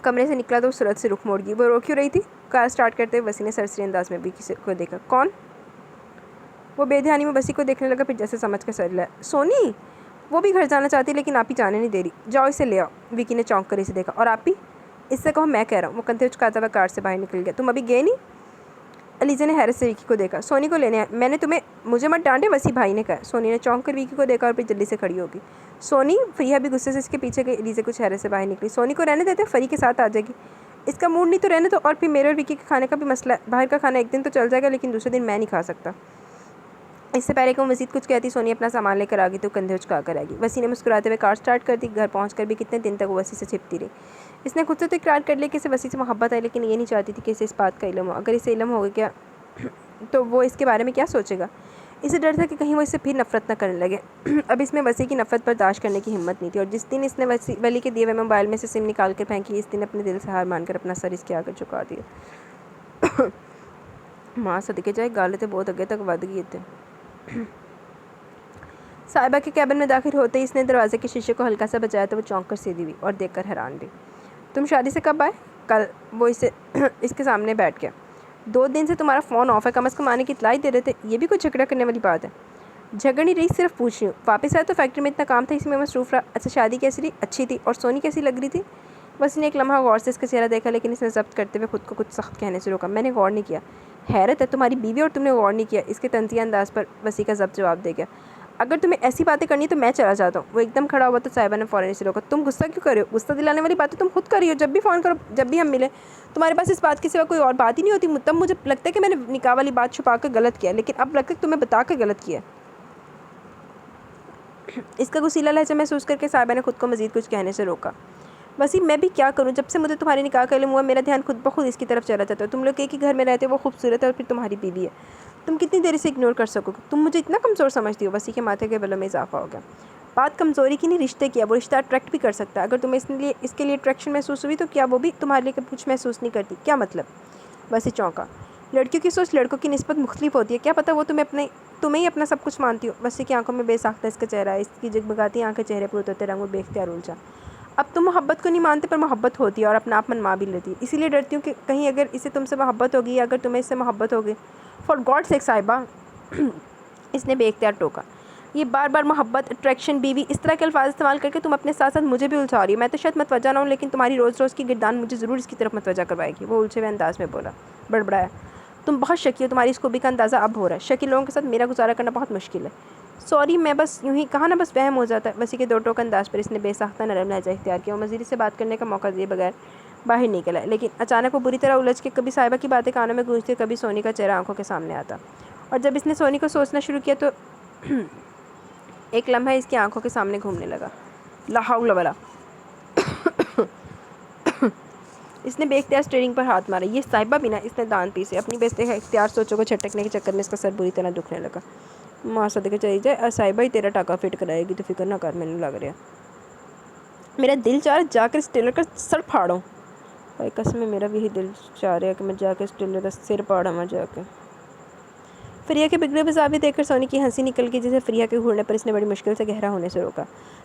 कमरे से निकला तो सूरत से रुख मोड़ गई। वो रो क्यों रही थी? कार स्टार्ट करते हुए वसी ने सरसरी अंदाज में विकी को देखा। कौन? वो बेध्यानी में वसी को देखने लगा, फिर जैसे समझ कर सर लाया। सोनी, वो भी घर जाना चाहती है, लेकिन आप ही जाने नहीं दे रही। जाओ इसे ले आओ। विकी ने चौंक कर इसे देखा। और आप ही? इससे कहो मैं कह रहा हूँ। वो कंधे उचकाता हुआ कार से बाहर निकल गया। तुम अभी गए नहीं? अलीज़ा ने हैरत से विकी को देखा। सोनी को लेने मैंने तुम्हें मुझे मत डांटे, वसी भाई ने कहा। सोनी ने चौंक कर विकी को देखा और फिर जल्दी से खड़ी होगी। सोनी, फरिया भी गुस्से से इसके पीछे गई। अलीज़ा कुछ हैरत से बाहर निकली। सोनी को रहने देते, फरी के साथ आ जाएगी। इसका मूड नहीं तो रहने दो। और फिर मेरे और विकी के खाने का भी मसला है। बाहर का खाना एक दिन तो चल जाएगा, लेकिन दूसरे दिन मैं नहीं खा सकता। इससे पहले कि वो मज़ीद कुछ कहती, सोनी अपना सामान लेकर आ गई तो कंधे उचका कर आएगी। वसी ने मुस्कुराते हुए कार स्टार्ट कर दी। घर पहुंचकर भी कितने दिन तक वो वसी से छिपती रही। इसने खुद से तो इकरार कर लिया कि इसे वसी से मोहब्बत है, लेकिन ये नहीं चाहती थी कि इसे इस बात का इल्म हो। अगर इसे इल्म हो गया तो वो इसके बारे में क्या सोचेगा। इसे डर था कि कहीं वो इससे फिर नफरत न करने लगे। अब इसमें वसी की नफरत बर्दाश्त करने की हिम्मत नहीं थी। और जिस दिन इसने वली के दिए हुए मोबाइल में से सिम निकाल कर फेंकी, इस दिन अपने दिल से हार मानकर अपना सर इसके आगे झुका दिया। माँ सदके जाए, गाले तो बहुत आगे तक वध गए थे। साहिबा के कैबिन में दाखिल होते ही इसने दरवाजे के शीशे को हल्का सा बचाया तो वो चौंक कर सीधी हुई और देखकर हैरान भी। तुम शादी से कब आए? कल। वो इसके सामने बैठ गया। 2 दिन से तुम्हारा फ़ोन ऑफ है, कम अज़ कम आने की इतला ही दे रहे थे। ये भी कुछ झगड़ा करने वाली बात है? झगड़ नहीं रही, सिर्फ पूछ रही हूँ। वापस आया तो फैक्ट्री में इतना काम था, इसमें मसरूफ़ रहा। अच्छा, शादी कैसी रही? अच्छी थी। और सोनी कैसी लग रही थी? बस ने एक लम्हा गौर से इसका चेहरा देखा, लेकिन इसने जब्त करते हुए खुद को कुछ सख्त कहने से रोका। मैंने गौर नहीं किया। हैरत है, तुम्हारी बीवी और तुमने गौर नहीं किया। इसके तंजिया अंदाज पर वसी का जब्त जवाब दे गया। अगर तुम्हें ऐसी बातें करनी है तो मैं चला जाता हूँ। वो एकदम खड़ा हुआ तो साहिबा ने फ़ौरन इसे रोका। तुम गुस्सा क्यों कर रहे हो? गुस्सा दिलाने वाली बातें तुम खुद कर रही हो। जब भी फ़ोन करो, जब भी हम मिले, तुम्हारे पास इस बात के सिवा कोई और बात ही नहीं होती। तब मुझे लगता है कि मैंने निकाह वाली बात छुपा कर गलत किया, लेकिन अब लगता है तुम्हें बता कर गलत किया। इसका गुस्सीला लहजा महसूस करके साहिबा ने खुद को मज़ीद कुछ कहने से रोका। वसी, मैं भी क्या करूं? जब से मुझे तुम्हारे निकाह का इल्म हुआ, मेरा ध्यान खुद ब खुद इसकी तरफ चला जाता है। तुम लोग एक ही घर में रहते हो, वो खूबसूरत है और फिर तुम्हारी बीवी है। तुम कितनी देर से इग्नोर कर सकोगे? तुम मुझे इतना कमज़ोर समझती हो? वसी के माथे के बलों में इजाफा हो गया। बात कमज़ोरी की नहीं, रिश्ते की है। वो रिश्ता अट्रैक्ट भी कर सकता है। अगर तुम्हें इसके लिए अट्रैक्शन महसूस हुई तो क्या वो भी तुम्हारे लिए कुछ महसूस नहीं करती? क्या मतलब? वसी चौंका। लड़कियों की सोच लड़कों की निस्बत मुख्तलिफ होती है। क्या पता वो तुम्हें ही अपना सब कुछ मानती हो। वसी की आंखों में बेसाख्ता इसका चेहरा है। इसकी जगमगाती आंखें चेहरे पर उतरते रंग और बेख्तियार उलझा। अब तुम मोहब्बत को नहीं मानते, पर मोहब्बत होती है और अपना आप मनवा भी लेती है। इसीलिए डरती हूँ कि कहीं अगर इसे तुमसे मोहब्बत होगी या अगर तुम्हें इससे मोहब्बत होगी। फॉर गॉड सेक साहिबा, इसने बेख्तियार टोका। ये बार बार मोहब्बत, अट्रैक्शन, बीवी, इस तरह के अल्फाज इस्तेमाल करके तुम अपने साथ साथ मुझे भी उलझा रही हो। मैं तो शायद मतवजा ना हूँ, लेकिन तुम्हारी रोज़ रोज़ की गिरदान मुझे ज़रूर इसकी तरफ मतवजा करवाएगी। वो उलझे हुए अंदाज में बोला, बड़बड़ाया। तुम बहुत शकी हो, तुम्हारी इस खूबी का अंदाज़ा अब हो रहा है। शकी लोगों के साथ मेरा गुजारा करना बहुत मुश्किल है। सॉरी, मैं बस यूँ ही कहा ना, बस वहम हो जाता है। वसी के 2 टोक अंदाज पर इसने बेसाख्ता नरम लहजा इख्तियार किया। वो मज़ीद से बात करने का मौका दिए बगैर बाहर निकला, लेकिन अचानक वो बुरी तरह उलझ के कभी साहिबा की बातें कानों में गूंजती, कभी सोनी का चेहरा आंखों के सामने आता। और जब इसने सोनी को सोचना शुरू किया तो एक लम्हा इसकी आंखों के सामने घूमने लगा। ला हौला वला। इसने बेख्तियार स्टीयरिंग पर हाथ मारा। ये साहिबा बिना, इसने दान पी से अपनी बेस्ते इख्तियार सोचों को छटकने के चक्कर में इसका सर बुरी तरह दुखने लगा। माँ सदके चली जाए, साहिबा ही तेरा टाका फिट कराएगी, तो फिक्र ना कर, मैंने लग रहा। मेरा दिल चाह रहा जाकर इस टेलर का सर फाड़ूं। भाई कसम में मेरा भी यही दिल चाह रहा है कि मैं जाकर इस टेलर का सिर फाड़ा मैं जाकर। फरिया के बिगड़े बजावे देखकर सोनी की हंसी निकल गई, जिसे फरिया के घूरने पर इसने बड़ी मुश्किल से गहरा होने से रोका।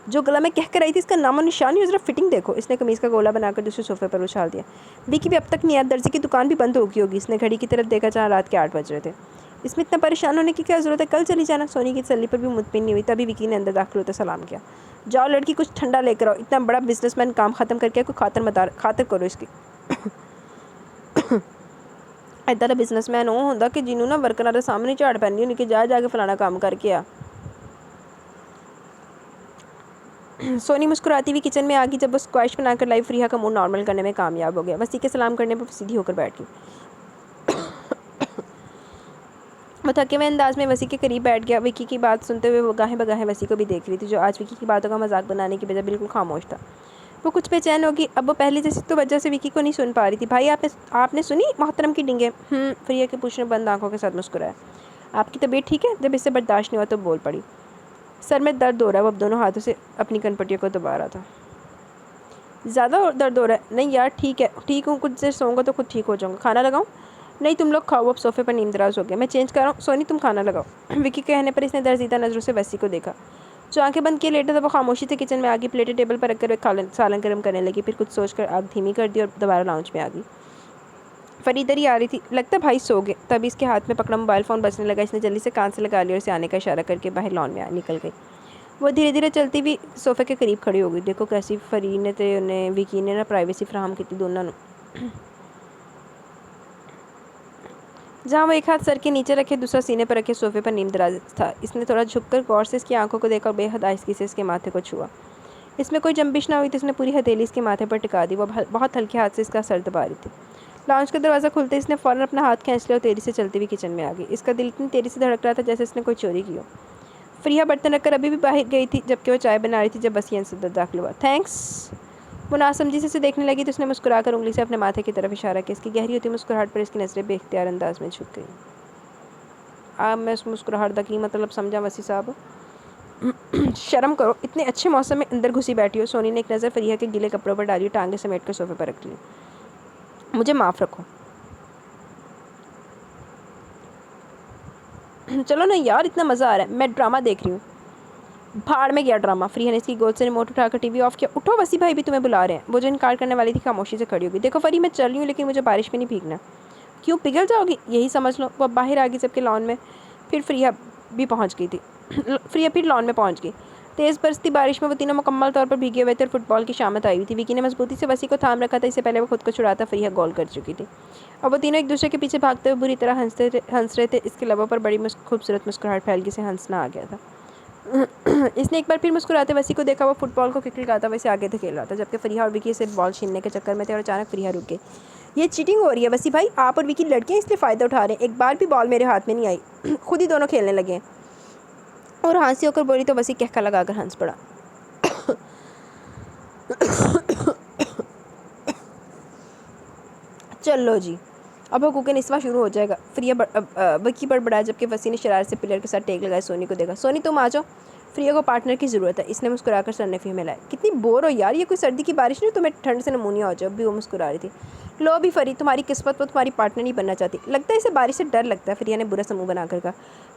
जो गला में कह कर आई थी, इसका नामो निशान ही, जरा फिटिंग देखो। इसने कमीज़ का गोला बनाकर दूसरे सोफे पर उछाल दिया। विकी भी अब तक नहीं आया, दर्जी की दुकान भी बंद हो गई होगी। इसने घड़ी की तरफ देखा जहाँ रात के 8 बज रहे थे। इसमें इतना परेशान होने की क्या ज़रूरत है, कल चली जाना। सोनी की तसल्ली पर भी मुतमिन नहीं हुई। तभी विकी ने अंदर दाखिल होकर सलाम किया। जाओ लड़की, कुछ ठंडा लेकर आओ। इतना बड़ा बिजनेसमैन काम ख़त्म करके कोई खातर करो इसकी। इदा का बिजनेसमैन वो होंगे कि जिन्होंने ना वर्करां के सामने झाड़ पैंदी होनी कि जाके फलाना काम करके आ। सोनी मुस्कुराती हुई किचन में आ गई जब वो स्क्वैश बनाकर लाई फरिया का मूड नॉर्मल करने में कामयाब हो गया। वसी के सलाम करने पर सीधी होकर बैठ गई। वो थके हुए अंदाज में वसी के करीब बैठ गया। विकी की बात सुनते हुए वो गाहें बगाहें वसी को भी देख रही थी, जो आज विकी की बातों का मजाक बनाने की बजाय बिल्कुल खामोश था। वो कुछ बेचैन होगी। अब वो पहले जैसी तो वजह से विकी को नहीं सुन पा रही थी। भाई, आपने सुनी मोहतरम की डिंगे? फरिया के पूछने बंद आंखों के साथ मुस्कुराया। आपकी तबीयत ठीक है? जब इससे बर्दाश्त नहीं हुआ तो बोल पड़ी। सर में दर्द हो रहा है। वो अब दोनों हाथों से अपनी कनपटियों को दबा रहा था। ज़्यादा दर्द हो रहा है? नहीं यार, ठीक हूँ, कुछ देर सोऊंगा तो खुद ठीक हो जाऊँगा। खाना लगाऊँ? नहीं, तुम लोग खाओ, अब सोफे पर नींद दराज हो गया। मैं चेंज कर रहा हूँ। सोनी, तुम खाना लगाओ। विकी के कहने पर इसने दर्जीदा नज़रों से वसी को देखा, जो आंखें बंद किए लेटा था। वो खामोशी से किचन में आ गई। प्लेटें टेबल पर रखकर सालन गर्म करने लगी। फिर कुछ सोचकर आग धीमी कर दी और दोबारा लाउंज में आ गई। फरी इधर ही आ रही थी। लगता भाई सो गए। तभी इसके हाथ में पकड़ा मोबाइल फ़ोन बजने लगा। इसने जल्दी से कान से लगा लिया और इसे आने का इशारा करके बाहर लॉन में निकल गई। वो धीरे धीरे चलती हुई सोफे के करीब खड़ी हो गई। देखो कैसी फरी ने ते उन्हें विकी ने ना प्राइवेसी फ्राहम की दोनों। जहाँ वो एक हाथ सर के नीचे रखे दूसरा सीने पर रखे सोफे पर नीम दराज था। इसने थोड़ा झुककर गौर से इसकी आंखों को देखा और बेहद आहिस्ती से इसके माथे को छुआ। इसमें कोई जंबिश ना हुई तो इसने पूरी हथेली इसके माथे पर टिका दी। वो बहुत हल्के हाथ से इसका सर दबा रही थी। लाउंज का दरवाज़ा खुलते इसने फ़ौरन अपना हाथ खींच लिया और तेज़ी से चलती हुई किचन में आ गई। इसका दिल इतनी तेज़ी से धड़क रहा था जैसे इसने कोई चोरी की हो। फ़रिया बर्तन रखकर अभी भी बाहर गई थी जबकि वो चाय बना रही थी जब वसीयत से दाखिल हुआ। थैंक्स। वो नासमझी से देखने लगी तो उसने मुस्कुराकर उंगली से अपने माथे की तरफ इशारा किया। इसकी गहरी होती मुस्कुराहट पर इसकी नज़रें बेख्तियार अंदाज में झुक गई। अब मैं उस मुस्कुराहट का की मतलब समझा वसी साहब। शर्म करो, इतने अच्छे मौसम में अंदर घुसी बैठी हो। सोनी ने एक नज़र फ़रिया के गीले कपड़ों पर डाली, टांगे समेट कर सोफे पर रख ली। मुझे माफ़ रखो। चलो ना यार, इतना मज़ा आ रहा है, मैं ड्रामा देख रही हूँ। भाड़ में गया ड्रामा। फ़रिया ने इसकी गोद से रिमोट उठाकर टीवी ऑफ किया। उठो, वसी भाई भी तुम्हें बुला रहे हैं। वो जो इनकार करने वाली थी खामोशी से खड़ी होगी। देखो फ़री, मैं चल रही हूँ लेकिन मुझे बारिश में नहीं भीगना। क्यों, पिघल जाओगी? यही समझ लो। वो अब बाहर आ गई जबकि लॉन में फिर फ़रिया भी पहुँच गई थी। फ़रिया फिर लॉन में पहुँच गई। तेज़ बरसती बारिश में वो तीनों मुकम्मल तौर पर भीगे हुए थे और फुटबॉल की शामत आई हुई थी। विकी ने मजबूती से वसी को थाम रखा था। इससे पहले वो खुद को छुड़ाता फ़रिया गोल कर चुकी थी और वो तीनों एक दूसरे के पीछे भागते हुए बुरी तरह हंस रहे थे। इसके लबों पर बड़ी खूबसूरत मुस्कुराहट फैल गई से हंसना आ गया था। इसने एक बार फिर मुस्कुराते वसी को देखा। वो फुटबॉल को किक लगाता वैसे आगे धकेल रहा था जबकि फ़रिया और विकी सिर्फ बॉल छीनने के चक्कर में थे और अचानक फ़रिया रुक गई। ये चीटिंग हो रही है वसी भाई, आप और विकी लड़कियां इसलिए फ़ायदा उठा रहे हैं। एक बार भी बॉल मेरे हाथ में नहीं आई। खुद ही दोनों खेलने लगे और हंसी होकर बोली तो वसी कहका लगाकर हंस पड़ा। चलो जी, अब हुकूक निस्वा शुरू हो जाएगा। फ़रिया विकी बड़बड़ाया जबकि वसी ने शरारत से पिलर के साथ टेक लगाए। सोनी को देखा। सोनी तुम आ जाओ, फ़रिया को पार्टनर की ज़रूरत है। इसने मुस्कुराकर सरनफी में लाया। कितनी बोर हो यार, ये कोई सर्दी की बारिश नहीं तुम्हें ठंड से नमूनिया हो जाए। भी वो मुस्कुरा रही थी। लो भी फ़री, तुम्हारी किस्मत वो तुम्हारी पार्टनर नहीं बनना चाहती। लगता है इसे बारिश से डर लगता है। फ़रिया ने बुरा समूह बनाकर कहा।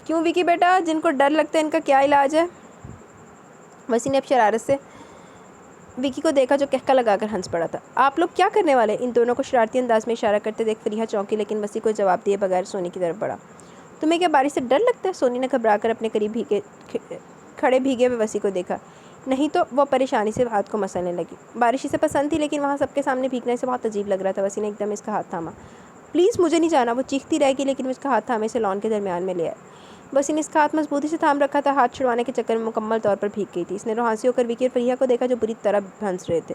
क्यों विकी बेटा, जिनको डर लगता है इनका क्या इलाज है? वसी ने अब शरारत से विकी को देखा जो कहका लगाकर हंस पड़ा था। आप लोग क्या करने वाले? इन दोनों को शरारती अंदाज में इशारा करते देख फ़रिया चौंकी लेकिन वसी को जवाब दिए बगैर सोनी की तरफ बढ़ा। तुम्हें क्या बारिश से डर लगता है? सोनी ने घबराकर अपने करीब खड़े भीगे हुए वसी को देखा। नहीं तो। वो परेशानी से हाथ को मसलने लगी। बारिश इसे पसंद थी लेकिन वहाँ सबके सामने भीगने से बहुत अजीब लग रहा था। वसी ने एकदम इसका हाथ थामा। प्लीज़ मुझे नहीं जाना। वो चीखती रहेगी लेकिन वो इसका हाथ थामे से लॉन के दरमियान में ले आया। वसी ने इसका हाथ मजबूती से थाम रखा था। हाथ छुड़वाने के चक्कर में मुकम्मल तौर पर भीग गई थी। इसने रोहांसी होकर विकी और फ़रिया को देखा जो बुरी तरह हंस रहे थे।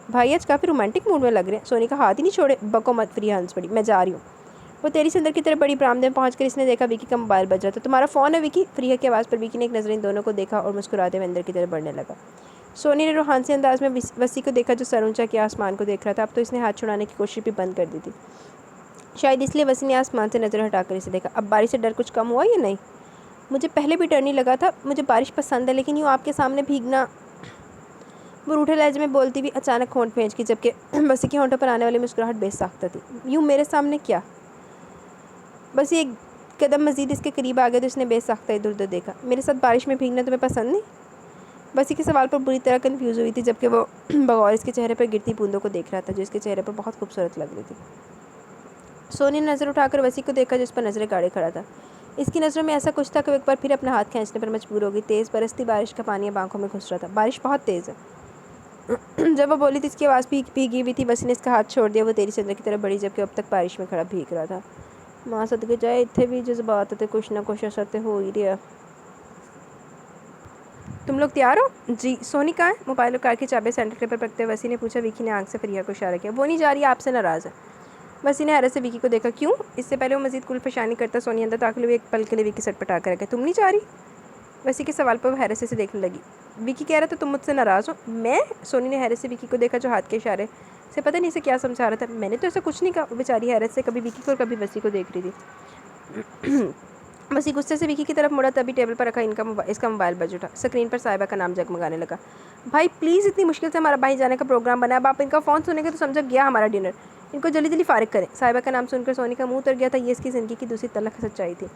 भाई आज काफ़ी रोमांटिक मूड में लग रहे हैं। सोनी का हाथ ही नहीं छोड़े। बको मत। फ़रिया हंस पड़ी। मैं जा रही हूँ। वो तेरी से अंदर की तरफ बड़ी बरामदे में पहुंचकर इसने देखा विकी का मोबाइल बज रहा था। तुम्हारा फ़ोन है विकी? फ़रिया की आवाज़ पर विकी ने एक नज़र इन दोनों को देखा और मुस्कुराते हुए अंदर की तरफ बढ़ने लगा। सोनी ने रूहानी अंदाज में वसी को देखा जो सर ऊंचा किया आसमान को देख रहा था। अब तो इसने हाथ छुड़ाने की कोशिश भी बंद कर दी थी। शायद इसलिए वसी ने आसमान से नज़र हटाकर इसे देखा। अब बारिश से डर कुछ कम हुआ या नहीं? मुझे पहले भी डर नहीं लगा था। मुझे बारिश पसंद है लेकिन यूँ आपके सामने भीगना। वो रूठे लहजे में बोलती हुई अचानक होंठ फेंच की जबकि वसी के होंठों पर आने वाली मुस्कुराहट बेसाख्ता थी। यूँ मेरे सामने क्या? बस ये एक कदम मज़ीद इसके करीब आ गया तो इसने बेसाख्ता इधर उधर देखा। मेरे साथ बारिश में भीगना तुम्हें पसंद नहीं? बसी के सवाल पर बुरी तरह कन्फ्यूज़ हुई थी जबकि वो बगौर इसके चेहरे पर गिरती बूंदों को देख रहा था जो इसके चेहरे पर बहुत खूबसूरत लग रही थी। सोनी ने नज़र उठाकर वसी को देखा जिस पर नज़रें गाड़े खड़ा था। इसकी नज़रों में ऐसा कुछ था कि वो एक बार फिर अपना हाथ खींचने पर मजबूर हो गई। तेज़ बरसती बारिश का पानी अब आंखों में घुस रहा था। बारिश बहुत तेज़ है। जब वो बोली थी इसकी आवाज़ भीगी हुई थी। वसी ने इसका हाथ छोड़ दिया। वो तेरी से अंदर की तरफ बढ़ी जबकि अब तक बारिश में खड़ा भीग रहा था। माँ सदके जाए, इतने भी जज्बात थे, कुछ ना कुछ असर तो हो ही रहा। तुम लोग तैयार हो? जी। सोनी कहाँ है? मोबाइल और कार की चाबी सेंटर टेबल पर रखते हुए वसी ने पूछा। विकी ने आंख से फ़रिया को इशारा किया। वो नहीं जा रही, आपसे नाराज़ है। वसी ने हैरत से विकी को देखा। क्यों? इससे पहले वो मजीद कुल्फशानी करता सोनी अंदर दाखिल हुई एक पल के लिए विकी सट पटा कर रखे। तुम नहीं जा रही? वसी के सवाल पर वो हैरत से देखने लगी। विकी कह रहा था तुम मुझसे नाराज़ हो? मैं? सोनी ने हैरत से विकी को देखा जो हाथ के इशारे से पता नहीं इसे क्या समझा रहा था। मैंने तो ऐसा कुछ नहीं कहा। बेचारी हैरत से कभी विकी को और कभी वसी को देख रही थी। वसी गुस्से से विकी की तरफ मुड़ा तभी टेबल पर रखा इसका मोबाइल बज उठा। स्क्रीन पर साहिबा का नाम जगमगाने लगा। भाई प्लीज़, इतनी मुश्किल से हमारा भाई जाने का प्रोग्राम बना है। अब आप इनका फ़ोन सुनेंगे तो समझ गया हमारा डिनर। इनको जल्दी जल्दी फारिग करें। साहिबा का नाम सुनकर सोनी का मुंह उतर गया था। ये इसकी ज़िंदगी की दूसरी तलख सच्चाई थी।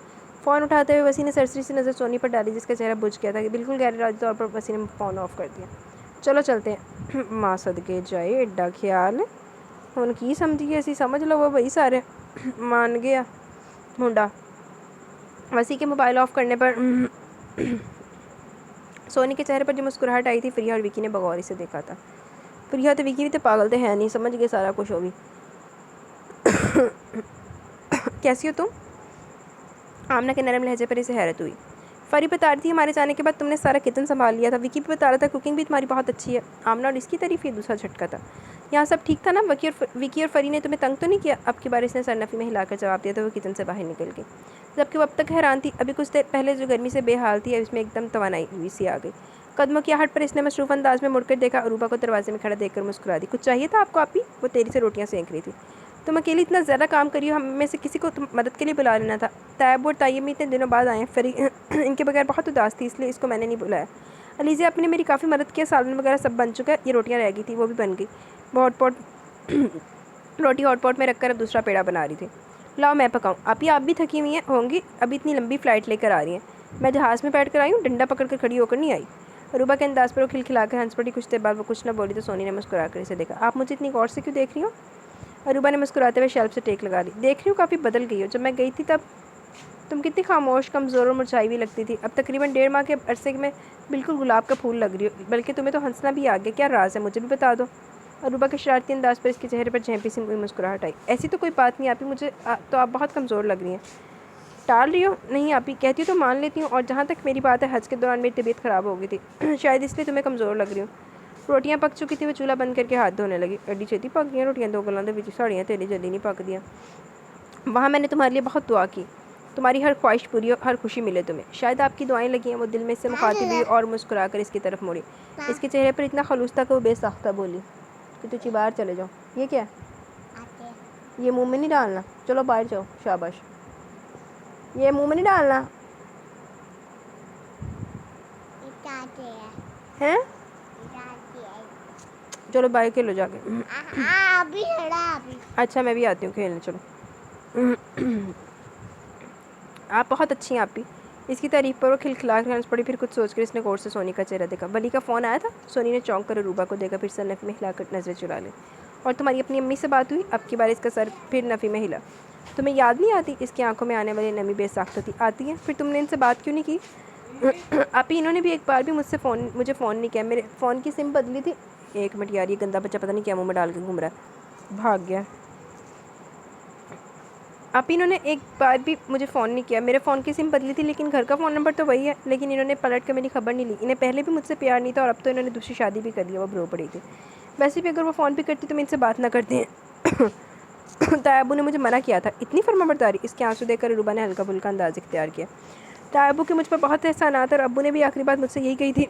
फ़ोन उठाते हुए वसी ने सरसरी से नज़र सोनी पर डाली जिसका चेहरा बुझ गया था कि बिल्कुल गैर तौर पर वसी ने फ़ोन ऑफ कर दिया। चलो चलते हैं। माँ सदके जाए, एड्डा ख्याल हुन की समझिए असी समझ लो वो वही सारे मान गया मुंडा। वसी के मोबाइल ऑफ करने पर सोनी के चेहरे पर जो मुस्कुराहट आई थी फ़रिया और विकी ने बगौर से देखा था। फ़रिया तो विकी भी तो पागल थे, है नहीं, समझ गए सारा कुछ होगी। कैसी हो तुम? आमना के नरम लहजे पर इसे हैरत हुई। फरी बता रही थी हमारे जाने के बाद तुमने सारा किचन संभाल लिया था। विकी भी बता रहा था कुकिंग भी तुम्हारी बहुत अच्छी है। आमना और इसकी तारीफ ये दूसरा झटका था। यहाँ सब ठीक था ना? विकी और फरी ने तुम्हें तंग तो नहीं किया? अब की बार इसने सरनफी में हिलाकर जवाब दिया तो वो किचन से बाहर निकल गई, जबकि वो अब तक हैरान थी। अभी कुछ देर पहले जो गर्मी से बेहाल थी अब इसमें एकदम तवानाई हुई सी आ गई। कदमों की आहट पर इसने मसरूफ़ अंदाज में मुड़कर देखा। अरूबा को दरवाजे में खड़ा देखकर मुस्कुरा दी। कुछ चाहिए था आपको? आप ही वो तेरी से रोटियां सेंक रही थी। तुम अकेली इतना ज़्यादा काम करी हो, हम में से किसी को तुम मदद के लिए बुला लेना था। तैयब और तायब इतने दिनों बाद आए। फरी इनके बगैर बहुत उदास थी, इसलिए इसको मैंने नहीं बुलाया। अलीज़ा आपने मेरी काफ़ी मदद किया। सालन वगैरह सब बन चुका है, ये रोटियाँ रह गई थी वो भी बन गई। वो हॉटपॉट रोटी हॉटपॉट में रखकर अब दूसरा पेड़ा बना रही थी। लाओ मैं पकाऊँ। आप भी थकी हुई हैं होंगी, अभी इतनी लंबी फ़्लाइट लेकर आ रही हैं। मैं जहाज़ में बैठ कर आई हूँ, डंडा पकड़ कर खड़ी होकर नहीं आई। रूबा के अंदाज़ पर वो खिलखिलाकर हंस पड़ी। कुछ देर बाद वो कुछ न बोली तो सोनी ने मुस्कुरा कर इसे देखा। आप मुझे इतनी गौर से क्यों देख रही हो? अरूबा ने मुस्कुराते हुए शेल्फ से टेक लगा ली। देख रही हूँ काफ़ी बदल गई हो। जब मैं गई थी तब तुम कितनी खामोश, कमज़ोर और मुरझाई हुई लगती थी। अब तकरीबन 1.5 माह के अरसे में बिल्कुल गुलाब का फूल लग रही हो। बल्कि तुम्हें तो हंसना भी आ गया। क्या राज है, मुझे भी बता दो। अरूबा के शरारती अंदाज़ पर इसके चेहरे पर झेंपी सी मुस्कुराहट आई। ऐसी तो कोई बात नहीं आपी, मुझे तो आप बहुत कमज़ोर लग रही हैं। टाल रही हो? नहीं आपी, कहती तो मान लेती हूँ। और जहाँ तक मेरी बात है, हज के दौरान मेरी तबीयत ख़राब हो गई थी शायद इसलिए तुम्हें कमज़ोर लग रही हूँ। रोटियां पक चुकी थी। वो चूल्हा बंद करके हाथ धोने लगी। एडी छेती पक गई रोटियां? 2 गलां दे विच साड़ियां तेरी जल्दी नहीं पक दियां। वहाँ मैंने तुम्हारे लिए बहुत दुआ की, तुम्हारी हर ख्वाहिश पूरी हो, हर खुशी मिले तुम्हें। शायद आपकी दुआएं लगी हैं। वो दिल में से मुखातिब हुई और मुस्कुरा कर इसकी तरफ मुड़ी। इसके चेहरे पर इतना खलूस था कि वो बेसाख्ता बोली कि तुझे बाहर चले जाओ। ये क्या? ये मुँह में नहीं डालना, चलो बाहर जाओ। शाबाश, ये मुँह में नहीं डालना है। चलो बाहर खेलो जाके। अच्छा मैं भी आती हूँ खेलने, चलो। आप बहुत अच्छी हैं आपी। इसकी तारीफ पर वो खिलखिला कर हंस पड़ी। फिर कुछ सोचकर इसने गौर से सोनी का चेहरा देखा। वली का फ़ोन आया था? सोनी ने चौंक कर अरूबा को देखा, फिर सर नफ़ी में हिलाकर नज़रें चुरा ली। और तुम्हारी अपनी अम्मी से बात हुई? अब की बार इसका सर फिर नफ़ी में हिला। तुम्हें याद नहीं आती? इसकी आंखों में आने वाली नमी बेसाख्त थी। आती है। फिर तुमने इनसे बात क्यों नहीं की? आपी इन्होंने भी एक बार भी मुझे फ़ोन नहीं किया। मेरे फ़ोन की सिम बदली थी। 1 मिनट यार, ये गंदा बच्चा पता नहीं क्या मुँह में डाल के घूम रहा है, भाग गया। आप इन्होंने एक बार भी मुझे फ़ोन नहीं किया। मेरे फ़ोन की सिम बदली थी, लेकिन घर का फ़ोन नंबर तो वही है। लेकिन इन्होंने पलट कर मेरी खबर नहीं ली। इन्हें पहले भी मुझसे प्यार नहीं था और अब तो इन्होंने दूसरी शादी भी कर ली। वो ब्रो पड़ी थी। वैसे भी अगर वो फ़ोन भी करती तो मैं इनसे बात ना करते हैं। तायबू ने मुझे मना किया था। इतनी फर्माबरदारी? इसके आंसू देखकर रूबा ने हल्का फुल्का अंदाज़ इख्तियार किया। तायबू के मुझ पर बहुत एहसानात और अब्बू ने भी आखिरी बात मुझसे यही कही थी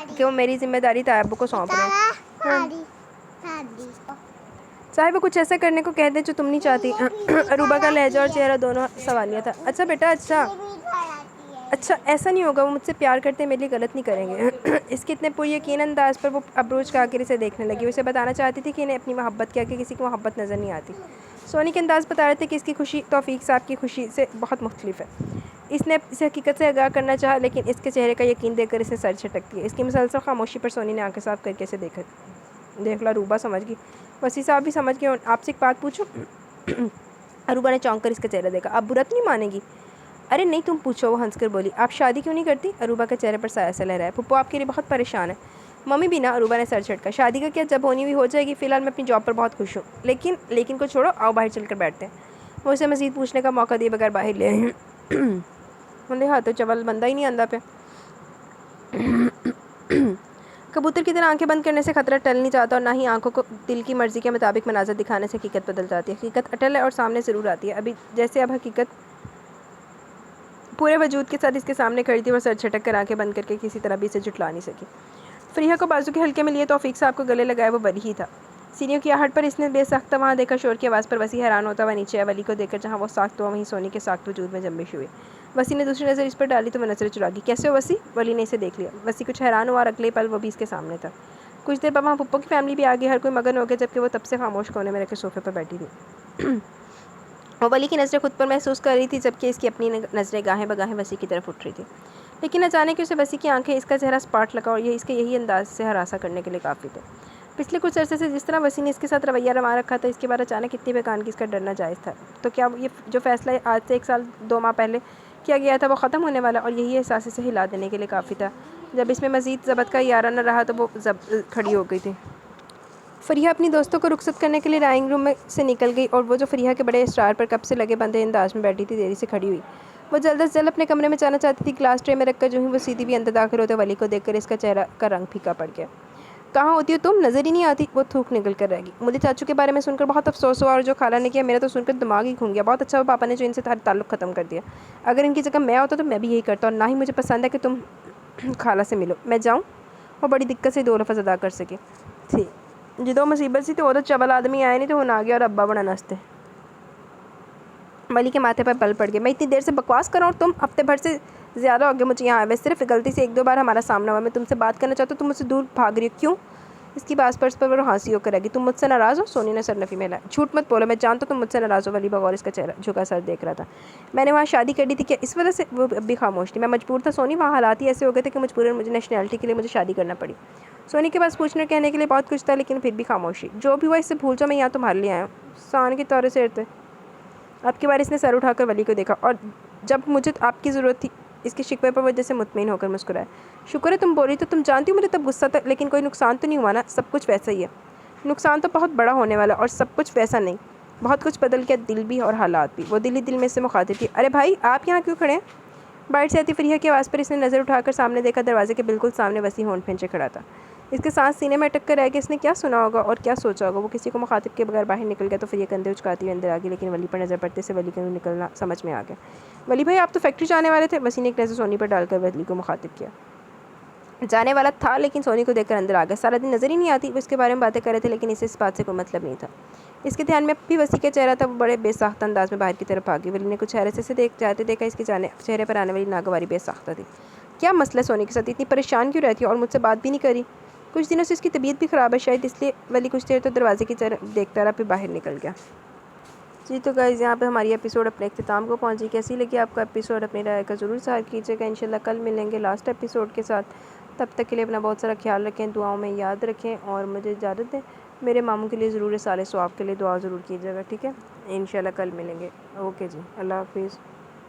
कि वो मेरी जिम्मेदारी तायबू को सौंप रहे हैं। चाहे वो कुछ ऐसा करने को कह दे जो तुम नहीं चाहती। अरूबा का लहजा और चेहरा दोनों सवालिया था। अच्छा बेटा, अच्छा ऐसा नहीं होगा। वो मुझसे प्यार करते मेरे लिए गलत नहीं करेंगे। इसके इतने पूरी यकीन अंदाज पर वो अब्रोज का आखिर से देखने लगी। उसे बताना चाहती थी कि इन्हें अपनी मोहब्बत के आगे किसी को मोहब्बत नज़र नहीं आती। सोनी के अंदाज़ बता रहे थे कि इसकी खुशी तौफीक साहब की खुशी से बहुत मुख्तलिफ है। इसने इसे हकीकत से आगाह करना चाहा, लेकिन इसके चेहरे का यकीन देखकर इसने सर झटक दिया। इसकी मुसलसल खामोशी पर सोनी ने आंखें साफ करके इसे देखा। देख ला, रूबा समझ गई, वसी साहब भी समझ गए। आपसे एक बात पूछूं? अरूबा ने चौंक कर इसका चेहरा देखा। आप बुरा तो नहीं मानेगी? अरे नहीं, तुम पूछो। वो हंसकर बोली। आप शादी क्यों नहीं करती? अरूबा के चेहरे पर साया सा लहराया। पुप्पो आपके लिए बहुत परेशान है। मम्मी भी ना। अरूबा ने सर झटका। शादी का क्या, जब होनी हुई हो जाएगी। फ़िलहाल मैं अपनी जॉब पर बहुत खुश हूँ। लेकिन को छोड़ो, आओ बाहर चलकर बैठते हैं। वो उसे मज़ीद पूछने का मौका दिए बगैर बाहर ले आए। मुंडे हाथों चवल बंदा ही नहीं आंदा पे। कबूतर की तरह आंखें बंद करने से खतरा टल नहीं जाता और ना ही आंखों को दिल की मर्जी के मुताबिक मनाजर दिखाने से हकीकत बदल जाती है। हकीकत अटल है और सामने ज़रूर आती है। अब हकीकत पूरे वजूद के साथ इसके सामने खड़ी थी। और सर झटक कर आंखें बंद करके किसी तरह भी इसे जुटला नहीं सकी। फरीहा को बाजू के हल्के में लिए तौफीक साहब को गले लगाए वो बरी ही था। सीढ़ियों की आहट पर इसने बेसख्ता वहाँ देखा। शोर की आवाज़ पर वसी हैरान होता हुआ नीचे आया। वली को देखकर जहाँ वो साख्त हुआ, वहीं सोनी के साख्त वजूद में जंबिश हुई। वसी ने दूसरी नज़र इस पर डाली तो वह नज़र चुरा गई। कैसे हो वसी? वली ने इसे देख लिया। वसी कुछ हैरान हुआ और अगले पल वो भी इसके सामने था। कुछ देर बाद वहाँ पुप्पो की फैमिली भी आ गई। हर कोई मगन हो गया, जबकि वो तब से खामोश कोने में रखे सोफे पर बैठी थी। और वली की नज़रें खुद पर महसूस कर रही थी, जबकि इसकी अपनी नज़रें गाहें बगाहें वसी की तरफ उठ रही थी। लेकिन अचानक उसे वसी की आंखें, इसका चेहरा स्पार्ट लगा और यही अंदाज से हरासा करने के लिए काफ़ी थे। पिछले कुछ अरसे से जिस तरह वसी ने इसके साथ रवैया रमा रखा था, इसके बाद अचानक इतनी बेकान की इसका डरना जायज़ था। तो क्या ये जो फैसला आज से 1 साल 2 माह पहले किया गया था वो ख़त्म होने वाला और यही एहसास से हिला देने के लिए काफ़ी था? जब इसमें मज़ीद ज़बत का यारा न रहा तो वो खड़ी हो गई थी। फ़रिया अपनी दोस्तों को रुखसत करने के लिए ड्राइंग रूम में से निकल गई और वो जो फ़रिया के बड़े स्टार पर कब से लगे बंधे अंदाज में बैठी थी देरी से खड़ी हुई। वो जल्द से जल्द अपने कमरे में जाना चाहती थी। ग्लास ट्रे में रखकर जो ही वो सीधी भी अंदर दाखिल होते वली को देखकर इसका चेहरा का रंग फीका पड़ गया। कहाँ होती हो तुम, नज़र ही नहीं आती। वो थूक निकल कर रहेगी। मुझे चाचू के बारे में सुनकर बहुत अफसोस हुआ और जो खाला ने किया मेरा तो सुनकर दिमाग ही घूम गया। बहुत अच्छा हुआ पापा ने जो इनसे ताल्लुक़ ख़त्म कर दिया। अगर इनकी जगह मैं होता तो मैं भी यही करता और ना ही मुझे पसंद है कि तुम खाला से मिलो। मैं जाऊँ। वो बड़ी दिक्कत से 2 लफ्ज़ अदा कर सके थी। जो मुसीबत सी तो वो तो चबल आदमी आए नहीं तो हुन आ गया और अब्बा बड़ा नस्ते। वली के माथे पर बल पड़ गए। मैं इतनी देर से बकवास कर रहा हूँ, तुम हफ्ते भर से ज़्यादा हो गए मुझे यहाँ आए। वैसे सिर्फ गलती से 1-2 बार हमारा सामना हुआ। मैं तुमसे बात करना चाहता हूँ, तुम मुझसे दूर भाग रही हो क्यों? इसकी बात पर वो हंसी होकर रहेगी। तुम मुझसे नाराज़ हो? सोनी ने सरनफी में लाया। झूठ मत बोलो, मैं जानता हूँ तुम मुझसे नाराज़ हो। वली बगौर इसका चेहरा झुका सर देख रहा था। मैंने वहाँ शादी कर दी थी क्या इस वजह से? वो अब भी खामोश थी। मैं मजबूर था सोनी, वहाँ हालात ही ऐसे हो गए थे कि मजबूरन मुझे नेशनैलिटी के लिए मुझे शादी करना पड़ी। सोनी के पास पूछने कहने के लिए बहुत कुछ था लेकिन फिर भी खामोशी। जो भी हुआ इससे भूल जाओ, मैं यहाँ तुम्हारे लिए आया हूँ। सान की तौर से आपके बार इसने सर उठाकर वली को देखा और जब मुझे आपकी ज़रूरत थी इसके शिकवे पर वजह से मुतमईन होकर मुस्कुराया। शुक्र है तुम बोली तो तुम जानती हो मुझे तब गुस्सा था लेकिन कोई नुकसान तो नहीं हुआ ना? सब कुछ वैसा ही है। नुकसान तो बहुत बड़ा होने वाला और सब कुछ वैसा नहीं। बहुत कुछ बदल गया, दिल भी और हालात भी। वो दिल ही दिल में से मुखातिब थी। अरे भाई आप यहाँ क्यों खड़े हैं? बाहर से आती फ़रिया की आवाज़ पर इसने नज़र उठाकर सामने देखा। दरवाजे के बिल्कुल सामने वसी होंठ फेंचे खड़ा था। इसके सांस सीने में अटक कर रह गया। इसने क्या सुना होगा और क्या सोचा होगा? वो किसी को मुखातिब के बगैर बाहर निकल गया तो फ़रिया कंधे उचकाती हुई अंदर आ गई लेकिन वली पर नज़र पड़ते से वली का निकलना समझ में आ गया। वली भाई आप तो फैक्ट्री जाने वाले थे। वसी ने एक नज़र सोनी पर डालकर वली को मुखातिब किया। जाने वाला था लेकिन सोनी को देखकर अंदर आ गया। सारा दिन नज़र ही नहीं आती। वो इसके बारे में बातें कर रहे थे लेकिन इसे इस बात से कोई मतलब नहीं था। इसके ध्यान में भी वसी का चेहरा था। वो बड़े बेसाख्ता अंदाज में बाहर की तरफ आ गई। वली ने कुछ हैरत से जाते देखा इसके चेहरे पर आने वाली नागवारी बेसाख्ता थी। क्या मसला सोनी के साथ? इतनी परेशान क्यों रहती है और मुझसे बात भी नहीं करी? कुछ दिनों से इसकी तबीयत भी ख़राब है शायद इसलिए। वली कुछ देर तो दरवाजे की तरफ देखता रहा फिर बाहर निकल गया। जी तो गाइज़ यहाँ पे हमारी एपिसोड अपने इख्तिताम को पहुँची। कैसी लगी आपका एपिसोड? अपनी राय का ज़रूर इज़हार कीजिएगा। इंशाल्लाह कल मिलेंगे लास्ट एपिसोड के साथ। तब तक के लिए अपना बहुत सारा ख्याल रखें, दुआओं में याद रखें और मुझे इजाज़त दें। मेरे मामू के लिए ज़रूर साले सवाब के लिए दुआ ज़रूर कीजिएगा, ठीक है? इंशाल्लाह कल मिलेंगे। ओके जी, अल्लाह हाफिज़।